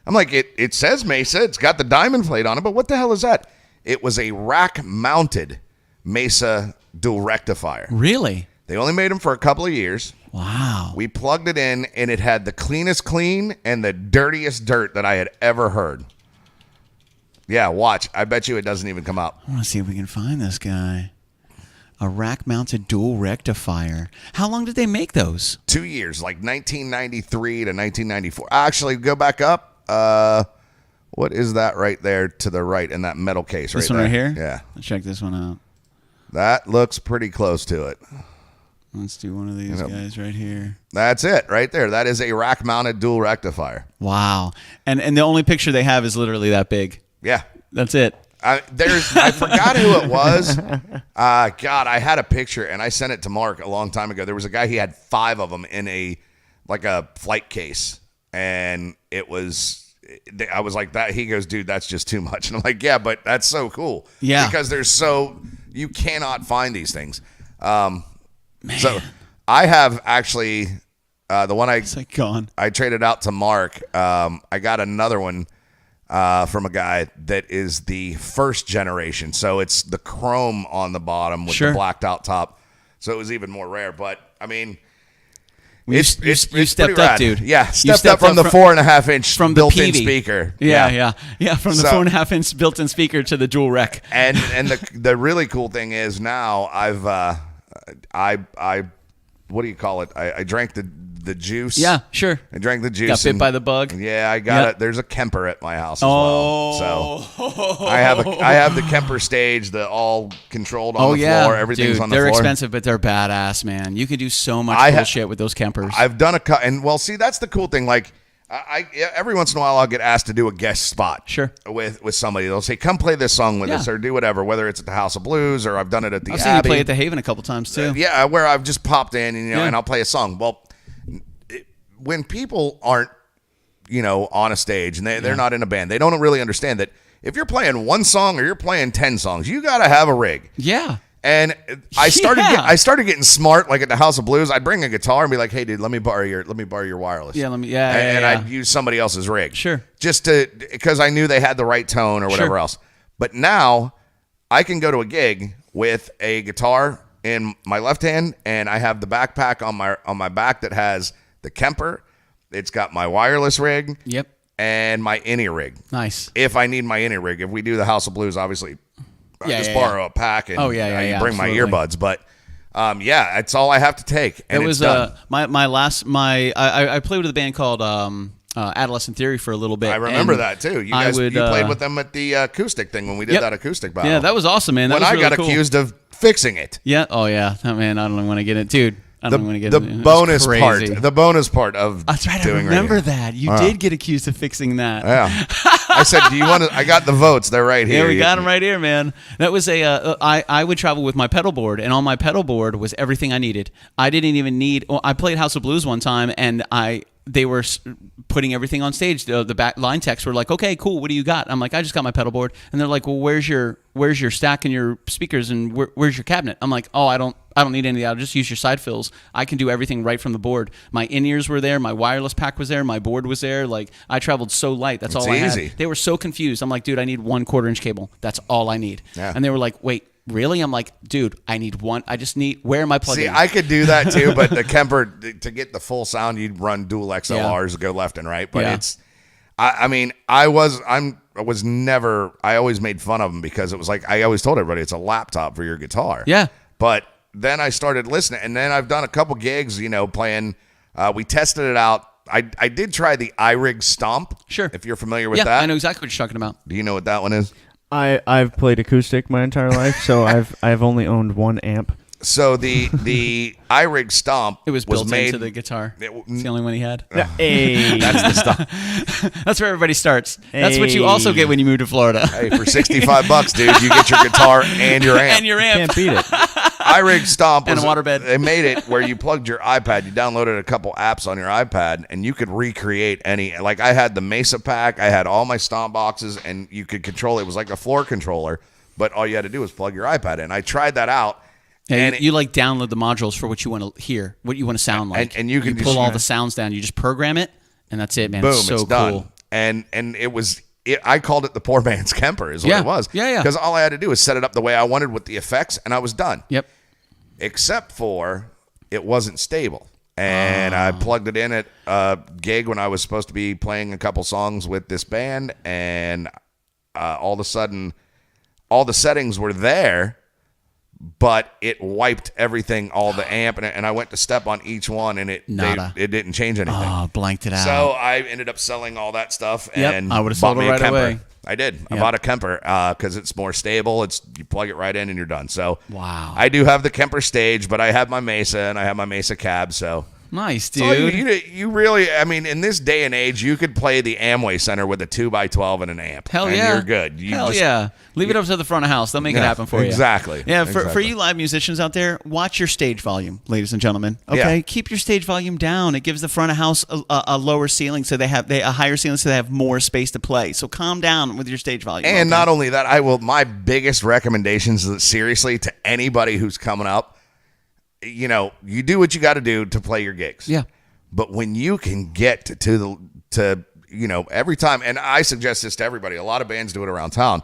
I'm like, "It says Mesa. It's got the diamond plate on it, but what the hell is that?" It was a rack-mounted Mesa dual rectifier. Really? They only made them for a couple of years. Wow. We plugged it in, and it had the cleanest clean and the dirtiest dirt that I had ever heard. Yeah, watch. I bet you it doesn't even come up. I want to see if we can find this guy. A rack-mounted dual rectifier. How long did they make those? 2 years, like 1993 to 1994. Actually, go back up. What is that right there to the right in that metal case? This one right here? Yeah. Let's check this one out. That looks pretty close to it. Let's do one of these guys right here. That's it right there. That is a rack-mounted dual rectifier. Wow. And the only picture they have is literally that big. Yeah. That's it. I forgot who it was. God, I had a picture, and I sent it to Mark a long time ago. There was a guy, he had 5 of them in a flight case, and I was like, that. He goes, "Dude, that's just too much." And I'm like, "Yeah, but that's so cool." Yeah. Because you cannot find these things. So I have actually the one it's like gone. I traded out to Mark. I got another one from a guy that is the first generation. So it's the chrome on the bottom with the blacked out top. So it was even more rare. But I mean, you stepped up, dude. Yeah, stepped up from the 4.5-inch from built-in speaker. Yeah. From the 4.5-inch built-in speaker to the dual rec. And the really cool thing is now I what do you call it? I drank the juice. Yeah, sure. I drank the juice. Got bit by the bug. Yeah, I got it. There's a Kemper at my house as well. So I have the Kemper stage, the all controlled on the floor. Everything's on the floor. They're expensive, but they're badass, man. You can do so much cool shit with those Kempers. I've done see, that's the cool thing. Like, I every once in a while I'll get asked to do a guest spot. Sure. With somebody. They'll say, "Come play this song with us," or do whatever, whether it's at the House of Blues or I've done it at the Abbey. I've seen you play at the Haven a couple times too. Yeah, where I've just popped in and I'll play a song. Well, when people aren't, on a stage and they're not in a band, they don't really understand that if you're playing one song or you're playing 10 songs, you got to have a rig. Yeah. And I started getting smart. Like at the House of Blues, I'd bring a guitar and be like, "Hey, dude, let me borrow your wireless." Yeah, and I'd use somebody else's rig. Sure. Just because I knew they had the right tone or whatever else. But now I can go to a gig with a guitar, in my left hand, and I have the backpack on my back that has the Kemper. It's got my wireless rig. Yep. And my in-ear rig. Nice. If I need my in-ear rig. If we do the House of Blues, obviously, I just borrow a pack and bring my earbuds. But that's all I have to take. And it was done. I played with a band called Adolescent Theory for a little bit. I remember that too. You guys you played with them at the acoustic thing when we did that acoustic battle. Yeah, that was awesome, man. When I got accused of fixing it. Yeah. Oh yeah. Oh, man, I don't want to get it, dude. The bonus part of that's right. doing I remember radio. that you did get accused of fixing that. Yeah. I said, "Do you want to?" I got the votes. They're right here. Yeah, we got them right here, man. That was I would travel with my pedal board, and on my pedal board was everything I needed. I didn't even need. Well, I played House of Blues one time, and they were putting everything on stage. The back line techs were like, "Okay, cool. What do you got?" I'm like, "I just got my pedal board," and they're like, "Well, where's your stack and your speakers and where's your cabinet?" I'm like, "Oh, I don't need any of that. I'll just use your side fills. I can do everything right from the board. My in-ears were there. My wireless pack was there. My board was there. Like, I traveled so light. That's all I had." They were so confused. I'm like, "Dude, I need 1 1/4-inch cable. That's all I need." Yeah. And they were like, "Wait, really?" I'm like, "Dude, I need one. I just need, where am I plugging?" See, I could do that too, but the Kemper, to get the full sound, you'd run dual XLRs, go left and right. But it's, I always made fun of them because it was like, I always told everybody it's a laptop for your guitar. Yeah. But then I started listening, and then I've done a couple gigs, playing. We tested it out. I did try the iRig Stomp. Sure. If you're familiar with that. Yeah, I know exactly what you're talking about. Do you know what that one is? I've played acoustic my entire life, so I've only owned 1 amp. So the iRig Stomp was built made into the guitar. It's the only one he had. Hey, that's the Stomp. That's where everybody starts. That's what you also get when you move to Florida. Hey, for $65, dude, you get your guitar and your amp. And your amp. Can't beat it. iRig Stomp and a waterbed. They made it where you plugged your iPad, you downloaded a couple apps on your iPad, and you could recreate any. Like, I had the Mesa pack, I had all my Stomp boxes, and you could control it. It was like a floor controller, but all you had to do was plug your iPad in. I tried that out. Yeah, and you like download the modules for what you want to hear, what you want to sound like, and you can pull all the sounds down. You just program it, and that's it, man. Boom, it's so it's done. Cool. And it was. I called it the poor man's Kemper, is what it was. Yeah. Because all I had to do was set it up the way I wanted with the effects, and I was done. Yep. Except for it wasn't stable. And I plugged it in at a gig when I was supposed to be playing a couple songs with this band, and all of a sudden, all the settings were there, but it wiped everything, all the amp, and I went to step on each one, and it didn't change anything. Oh, blanked it out. So I ended up selling all that stuff, and I would have sold it right away. I did. I bought a Kemper because it's more stable. You plug it right in and you're done. So wow. I do have the Kemper stage, but I have my Mesa and I have my Mesa cab. So nice, dude. So you really, I mean, in this day and age, you could play the Amway Center with a 2x12 and an amp. Hell and yeah, you're good. Yeah. Leave it up to the front of house. They'll make it happen for you. Exactly. Yeah. For you live musicians out there, watch your stage volume, ladies and gentlemen. Okay, keep your stage volume down. It gives the front of house a lower ceiling, so they have a higher ceiling, so they have more space to play. So calm down with your stage volume. And not only that, my biggest recommendations is seriously to anybody who's coming up. You do what you got to do to play your gigs. Yeah. But when you can get to every time, and I suggest this to everybody, a lot of bands do it around town,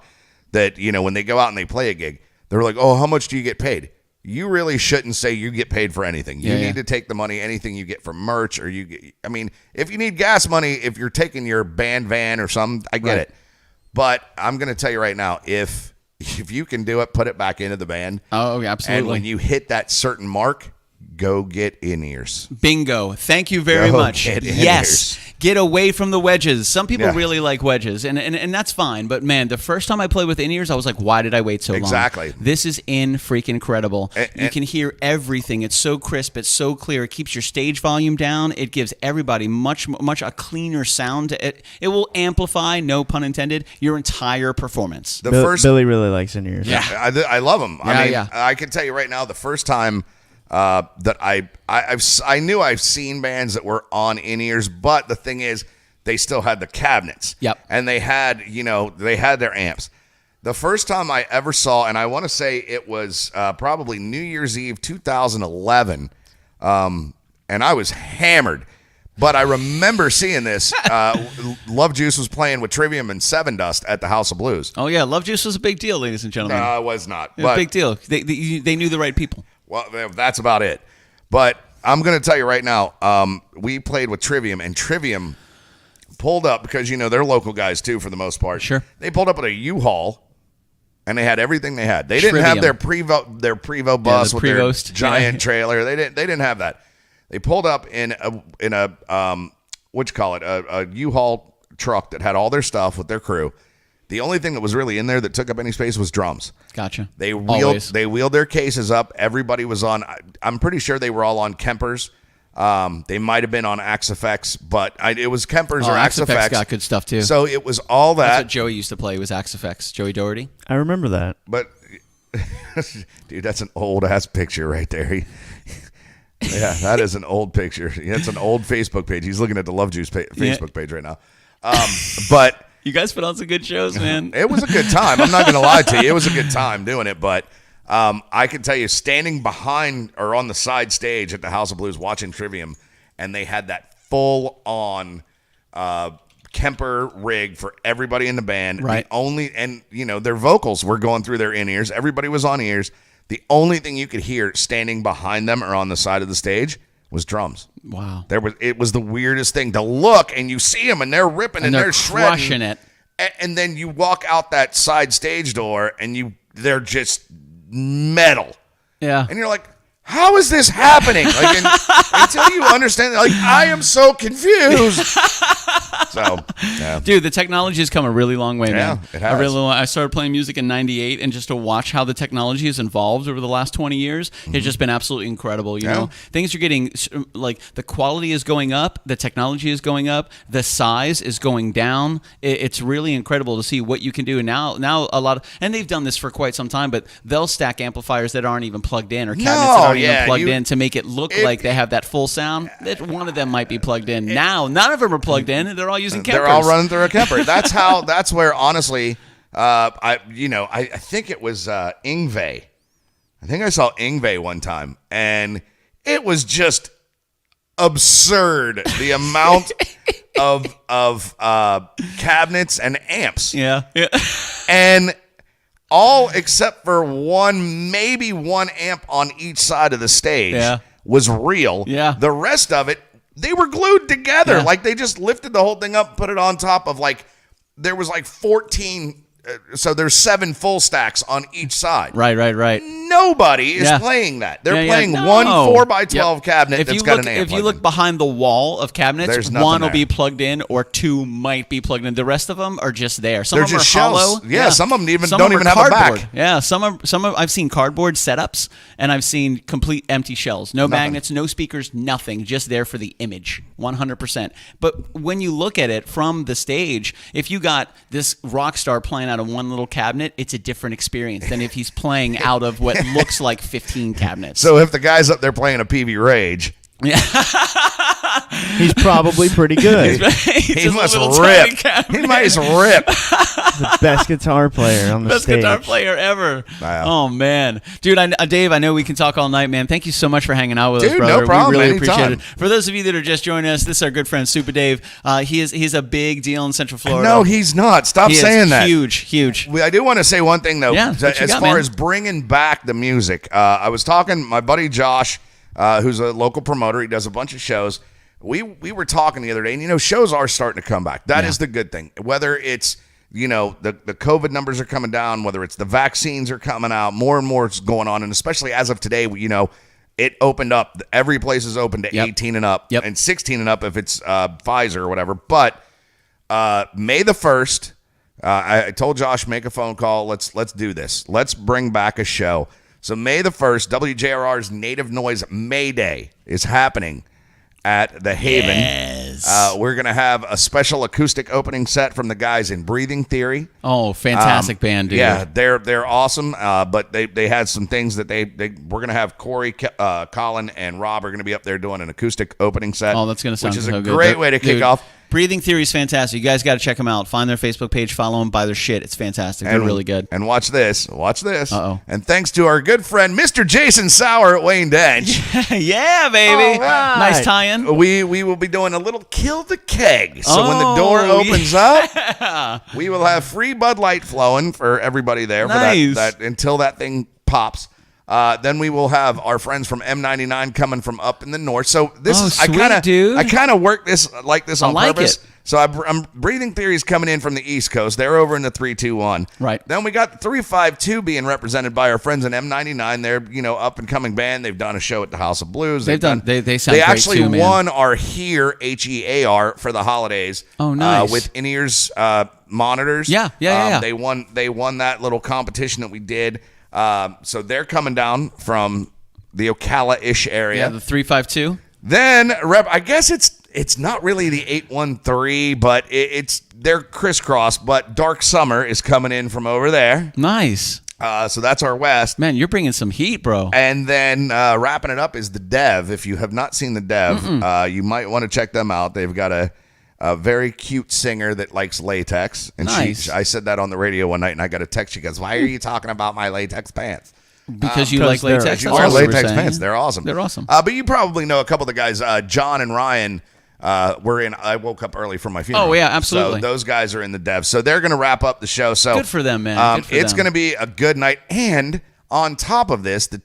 that, when they go out and they play a gig, they're like, "Oh, how much do you get paid?" You really shouldn't say you get paid for anything. You need to take the money, anything you get from merch, or if you need gas money, if you're taking your band van or something, I get it. But I'm going to tell you right now, if you can do it, put it back into the band. Oh, absolutely. And when you hit that certain mark, go get in-ears. Bingo. Thank you very much. Yes. Get away from the wedges. Some people really like wedges, and that's fine. But, man, the first time I played with in-ears, I was like, why did I wait so long? Exactly. This is freaking incredible. You can hear everything. It's so crisp. It's so clear. It keeps your stage volume down. It gives everybody much a cleaner sound. It will amplify, no pun intended, your entire performance. Billy really likes in-ears. Yeah. I love them. I can tell you right now, the first time that I knew I've seen bands that were on in-ears, but the thing is, they still had the cabinets. Yep. And they had their amps. The first time I ever saw, and I want to say it was probably New Year's Eve 2011, and I was hammered. But I remember seeing this. Love Juice was playing with Trivium and Seven Dust at the House of Blues. Oh, yeah. Love Juice was a big deal, ladies and gentlemen. No, it was not. It was a big deal. They knew the right people. Well, that's about it. But I'm going to tell you right now, we played with Trivium, and Trivium pulled up because, they're local guys too for the most part. Sure. They pulled up with a U-Haul, and they had everything they had. They didn't have their Prevo bus with their giant trailer. They didn't have that. They pulled up in a a U-Haul truck that had all their stuff with their crew. The only thing that was really in there that took up any space was drums. Gotcha. They wheeled their cases up. Everybody was on. I'm pretty sure they were all on Kempers. They might have been on Axe-Fx, but it was Kempers or Axe-Fx. Got good stuff too. So it was all that. That's what Joey used to play. Was Axe-Fx. Joey Doherty. I remember that. But dude, that's an old ass picture right there. Yeah, that is an old picture. It's an old Facebook page. He's looking at the Love Juice Facebook page right now. But. You guys put on some good shows, man. It was a good time. I'm not going to lie to you. It was a good time doing it. But I can tell you, standing behind or on the side stage at the House of Blues watching Trivium, and they had that full-on Kemper rig for everybody in the band. Right. Their vocals were going through their in-ears. Everybody was on ears. The only thing you could hear standing behind them or on the side of the stage was drums. Wow. It was the weirdest thing to look, and you see them, and they're ripping and they're shredding, crushing it. And then you walk out that side stage door, and they're just metal. Yeah. And you're like, how is this happening? Like, until you understand, like, I am so confused. So, yeah. Dude, the technology has come a really long way, man. It has. I started playing music in '98, and just to watch how the technology has evolved over the last 20 years, it's just been absolutely incredible. You know, things are getting, like, the quality is going up, the technology is going up, the size is going down. It's really incredible to see what you can do. And now a lot of, and they've done this for quite some time, but they'll stack amplifiers that aren't even plugged in, or cabinets that aren't even plugged in, to make it look like they have that full sound. That one of them might be plugged in. Now none of them are plugged in, and they're all using Kempers. They're all running through a Kemper. That's where, honestly, I think it was Yngwie. I think I saw Yngwie one time, and it was just absurd, the amount of cabinets and amps. Yeah. And all except for maybe one amp on each side of the stage was real. Yeah. The rest of it, they were glued together. Yeah. Like, they just lifted the whole thing up, put it on top of, like, there was like 14, so there's 7 full stacks on each side. Right. Nobody is playing that. They're playing one 4x12 cabinet that's got an amp. If you look behind the wall of cabinets, one will be plugged in, or 2 might be plugged in. The rest of them are just there. Some of them are hollow. Yeah, some of them don't even have cardboard. a back. Yeah, some of I've seen cardboard setups, and I've seen complete empty shells. No magnets, no speakers, nothing. Just there for the image, 100%. But when you look at it from the stage, if you got this rock star playing out of one little cabinet, it's a different experience than if he's playing out of what looks like 15 cabinets. So if the guy's up there playing a PV Rage, he's probably pretty good. He must rip. He might rip. The best guitar player on the stage. Best guitar player ever. Wow. Oh, man. Dude, Dave, I know we can talk all night, man. Thank you so much for hanging out with us, brother. No problem. We really Anytime. appreciate it. For those of you that are just joining us, this is our good friend, Supa Dave. He's a big deal in Central Florida. No, he's not. Stop saying that. Huge. I do want to say one thing, though. Yeah, as far as bringing back the music, I was talking, my buddy Josh, who's a local promoter. He does a bunch of shows. We were talking the other day, and, shows are starting to come back. That is the good thing. Whether it's, the COVID numbers are coming down, whether it's the vaccines are coming out, more and more is going on. And especially as of today, it opened up. Every place is open to 18 and up and 16 and up if it's Pfizer or whatever. But May the 1st, I told Josh, make a phone call. Let's do this. Let's bring back a show. So May the 1st, WJRR's Native Noise May Day is happening at the Haven. Yes. We're going to have a special acoustic opening set from the guys in Breathing Theory. Oh, fantastic band, dude. Yeah, they're awesome, but they had some things that we're going to have Corey, Colin, and Rob are going to be up there doing an acoustic opening set. Oh, that's going to sound so good. Which is a great way to kick off. Breathing Theory is fantastic. You guys got to check them out. Find their Facebook page, follow them, buy their shit. It's fantastic. They're really good. And watch this. Uh-oh. And thanks to our good friend, Mr. Jason Sauer at Wayne Dench. Yeah, baby. Right. Nice tie-in. We will be doing a little Kill the Keg. So when the door opens up, we will have free Bud Light flowing for everybody there for that until that thing pops. Then we will have our friends from M99 coming from up in the north. So this is sweet, I kind of work this on purpose. It. So I'm Breathing Theories coming in from the East Coast. They're over in the 321. Right. Then we got the 352 being represented by our friends in M99. They're up and coming band. They've done a show at the House of Blues. They sound They great actually too, man. won our HEAR for the holidays. Oh, nice. With in-ears monitors. Yeah. They won that little competition that we did. So they're coming down from the Ocala-ish area. Yeah, the 352. Then I guess it's not really the 813, but they're crisscross. But Dark Summer is coming in from over there. Nice. So that's our west. Man, you're bringing some heat, bro. And then wrapping it up is the Dev. If you have not seen the Dev, you might want to check them out. They've got a very cute singer that likes latex. And nice. I said that on the radio one night, and I got a text. She goes, "Why are you talking about my latex pants?" Because you like latex. You wear latex pants. They're awesome. They're awesome. But you probably know a couple of the guys, John and Ryan. Were in. I woke up early from my funeral. Oh yeah, absolutely. So those guys are in the Dev. So they're going to wrap up the show. So good for them, man. It's going to be a good night. And on top of this, the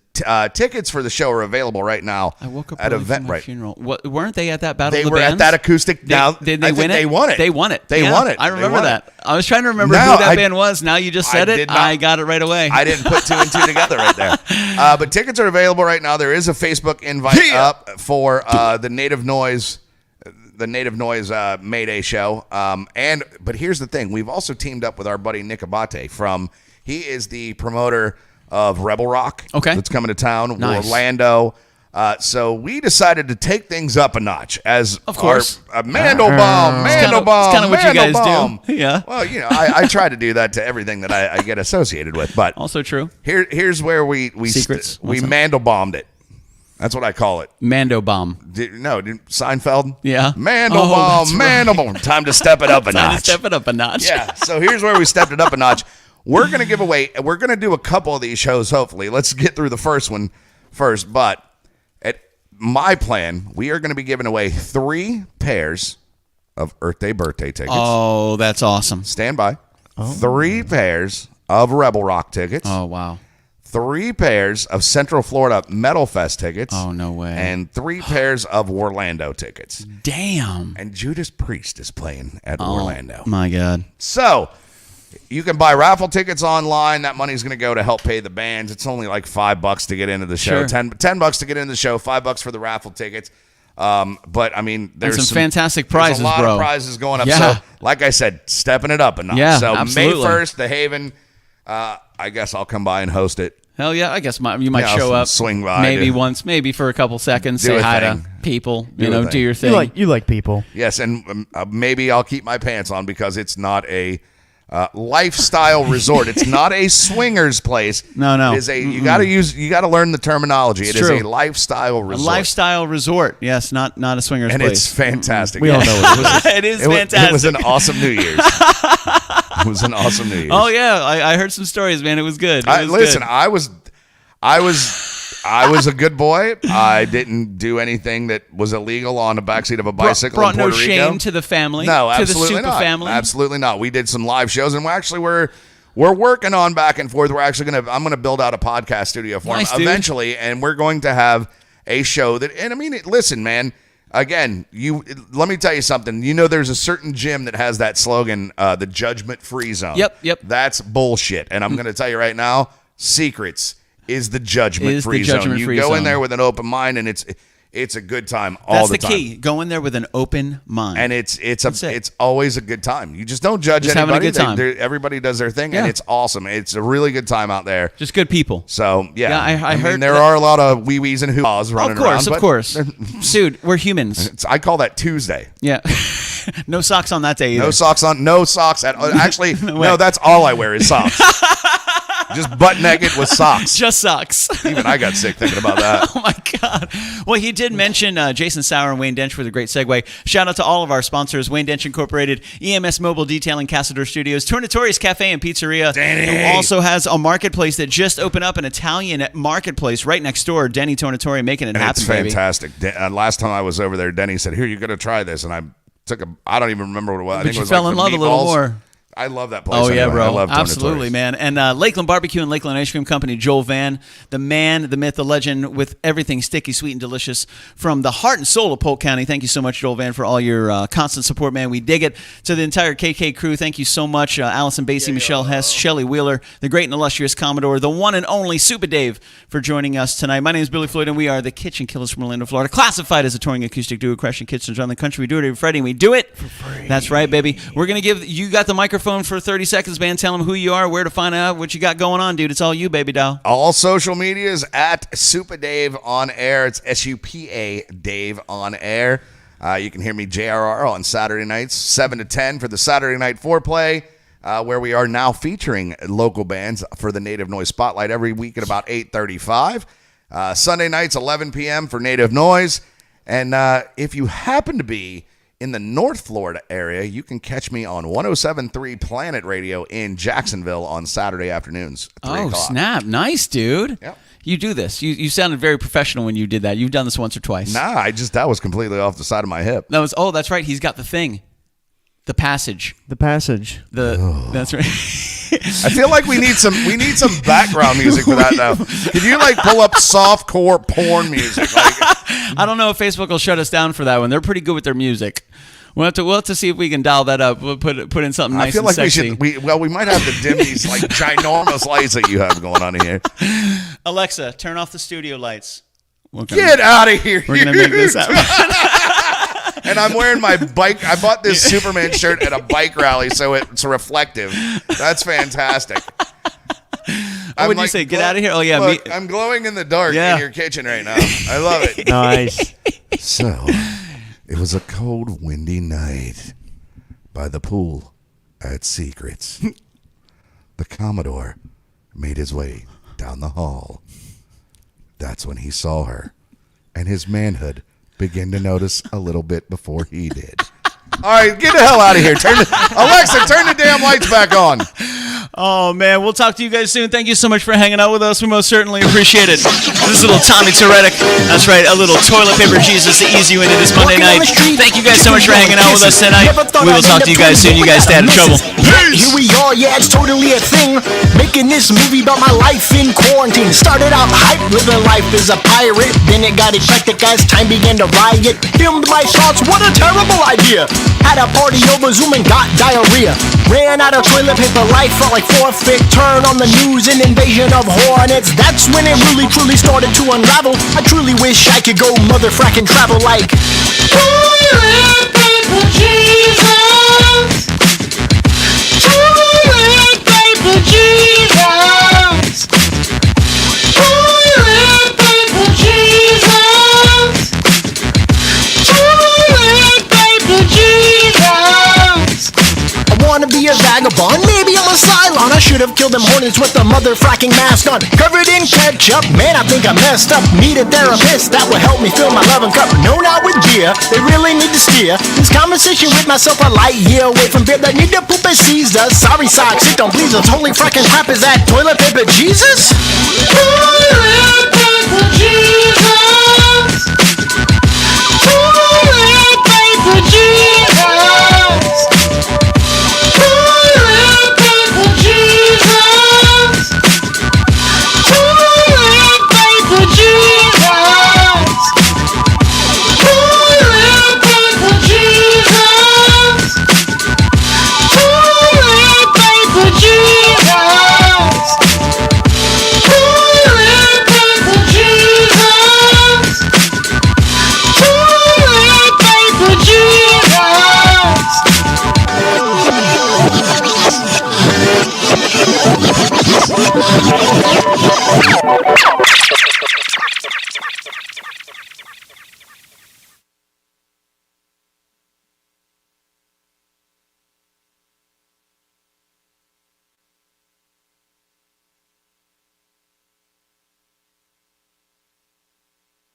tickets for the show are available right now. I woke up at early Eventbrite. from my funeral. Weren't they at that battle? They of the were bands? at that acoustic. Now did they win it? They won it. They won it. They won it. I remember that. It. I was trying to remember who that band was. Now you just said it. I got it right away. I didn't put two and two together right there. But tickets are available right now. There is a Facebook invite up for the Native Noise. The Native Noise Mayday show. But here's the thing. We've also teamed up with our buddy Nick Abate he is the promoter of Rebel Rock. Okay. That's coming to town. Nice. Orlando. So we decided to take things up a notch as of course. Our Mandelbaum. It's kind of what you guys do. Yeah. Well, I try to do that to everything that I get associated with. But also true. Here's where we Secrets. We Mandelbaumed it. That's what I call it. Mando bomb. Seinfeld? Yeah. Mandelbaum, Mandelbaum. Right. Time to step it up a notch. Step it up a notch. Yeah. So here's where we stepped it up a notch. We're going to give away, we're going to do a couple of these shows, hopefully. Let's get through the first one first. But at my plan, we are going to be giving away 3 pairs of Earth Day birthday tickets. Oh, that's awesome. Stand by. 3 pairs of Rebel Rock tickets. Oh, wow. 3 pairs of Central Florida Metal Fest tickets. Oh, no way. And 3 pairs of Orlando tickets. Damn. And Judas Priest is playing at Orlando. My God. So you can buy raffle tickets online. That money's going to go to help pay the bands. It's only like $5 to get into the show. Sure. $10 to get into the show. $5 for the raffle tickets. But I mean, there's some fantastic prizes, there's a lot of prizes going up. Yeah. So, like I said, stepping it up a notch. Yeah, so absolutely. May 1st, the Haven. I guess I'll come by and host it. Hell yeah! I guess you might show up, swing by, maybe once, maybe for a couple seconds, say hi to people. Do your thing. You like people. Yes, and maybe I'll keep my pants on because it's not a lifestyle resort. It's not a swingers place. No. It is you got to learn the terminology. It is a lifestyle resort. A lifestyle resort. Yes, not a swingers and place. And it's fantastic. We all know it. It is fantastic. It was an awesome New Year's. It was an awesome New Year's. Oh yeah, I heard some stories, man. It was good. Listen, good. I was a good boy. I didn't do anything that was illegal on the backseat of a bicycle. Brought in Puerto no Rico. shame to the family. No, to absolutely the Supa not. family. Absolutely not. We did some live shows, and we're working on back and forth. I'm gonna build out a podcast studio for him eventually, and we're going to have a show that. And I mean, listen, man. Again, let me tell you something. There's a certain gym that has that slogan, the judgment-free zone. Yep. That's bullshit. And I'm going to tell you right now, Secrets is the judgment-free zone. You go in there with an open mind, and it's a good time all the time. That's the key. Go in there with an open mind. And it's always a good time. You just don't judge anybody. Having a good time. Everybody does their thing, and it's awesome. It's a really good time out there. Just good people. So, yeah. I heard there are a lot of wee-wees and hoo-haws running around. Of course. Dude, we're humans. I call that Tuesday. Yeah. No socks on that day either. No socks at all. Actually, no, that's all I wear is socks. Just butt naked with socks. Just socks. Even I got sick thinking about that. Oh, my God. Well, he did mention Jason Sauer and Wayne Dench with a great segue. Shout out to all of our sponsors, Wayne Dench Incorporated, EMS Mobile Detailing, Casador Studios, Tornatori's Cafe and Pizzeria, who also has a marketplace that just opened up, an Italian marketplace right next door. Denny Tornatori making it happen, it's fantastic. Last time I was over there, Denny said, "Here, you're going to try this." And I don't even remember what it was. I think it was fell in love a little more. I love that place. Oh, yeah, anyway. bro. I love Absolutely, man. And Lakeland Barbecue and Lakeland Ice Cream Company, Joel Van, the man, the myth, the legend, with everything sticky, sweet, and delicious from the heart and soul of Polk County. Thank you so much, Joel Van, for all your constant support, man. We dig it. To the entire KK crew, thank you so much. Allison Basie, Michelle Hess, Shelley Wheeler, the great and illustrious Commodore, the one and only Supa Dave, for joining us tonight. My name is Billy Floyd, and we are the Kitchen Killaz from Orlando, Florida, classified as a touring acoustic duo, crashing kitchens around the country. We do it every Friday, and we do it for free. That's right, baby. We're going to give you got the microphone for 30 seconds, man. Tell them who you are, where to find out what you got going on, dude. It's all you, baby doll. All social medias at Supa Dave on air. It's SUPA Dave on air. You can hear me JRR on Saturday nights, 7 to 10 for the Saturday Night Foreplay, where we are now featuring local bands for the Native Noise Spotlight every week at about 8:35. Sunday nights, 11 p.m. for Native Noise. And if you happen to be in the North Florida area, you can catch me on 107.3 Planet Radio in Jacksonville on Saturday afternoons. At 3 o'clock. Snap. Nice, dude. Yep. You do this. You sounded very professional when you did that. You've done this once or twice. Nah, that was completely off the side of my hip. That's right. He's got the thing. The passage. That's right. I feel like we need some background music for that now. Could you pull up softcore porn music? I don't know if Facebook will shut us down for that one. They're pretty good with their music. We'll have to see if we can dial that up. We'll put in something nice. I feel like sexy. we might have to dim these ginormous lights that you have going on here. Alexa, turn off the studio lights. Get out of here! We're gonna make this happen. And I'm wearing my bike. I bought this Superman shirt at a bike rally, so it's reflective. That's fantastic. What would you say? Get out of here! Oh yeah, look, I'm glowing in the dark in your kitchen right now. I love it. Nice. So, it was a cold, windy night by the pool at Secrets. The Commodore made his way down the hall. That's when he saw her, and his manhood began to notice a little bit before he did. All right, get the hell out of here. Alexa, turn the damn lights back on. Oh, man. We'll talk to you guys soon. Thank you so much for hanging out with us. We most certainly appreciate it. This is a little Tommy Teretic. That's right. A little toilet paper Jesus to ease you into this Monday night. Thank you guys so much for hanging out with us tonight. We will talk to you guys soon. You guys stay out of trouble. Here we are. Yeah, it's totally a thing. Making this movie about my life in quarantine. Started out hype, living life as a pirate. Then it got eclectic as time began to riot. Filmed my shots. What a terrible idea. Had a party over Zoom and got diarrhea. Ran out of toilet paper. Life felt like forfeit. Turn on the news, an invasion of hornets. That's when it really truly started to unravel. I truly wish I could go motherfracking travel like toilet paper Jesus. Toilet paper Jesus. Toilet paper Jesus. Toilet paper Jesus. I wanna be a vagabond, maybe I'm a Cylon. I should have killed them hornets with the motherfracking mask on. Covered in ketchup, man, I think I messed up. Need a therapist that will help me fill my loving cup. No, not with beer, they really need to steer this conversation with myself a light year away from beer. That need to poop and seize us. Sorry socks, it don't please us. Holy fracking crap, is that toilet paper Jesus?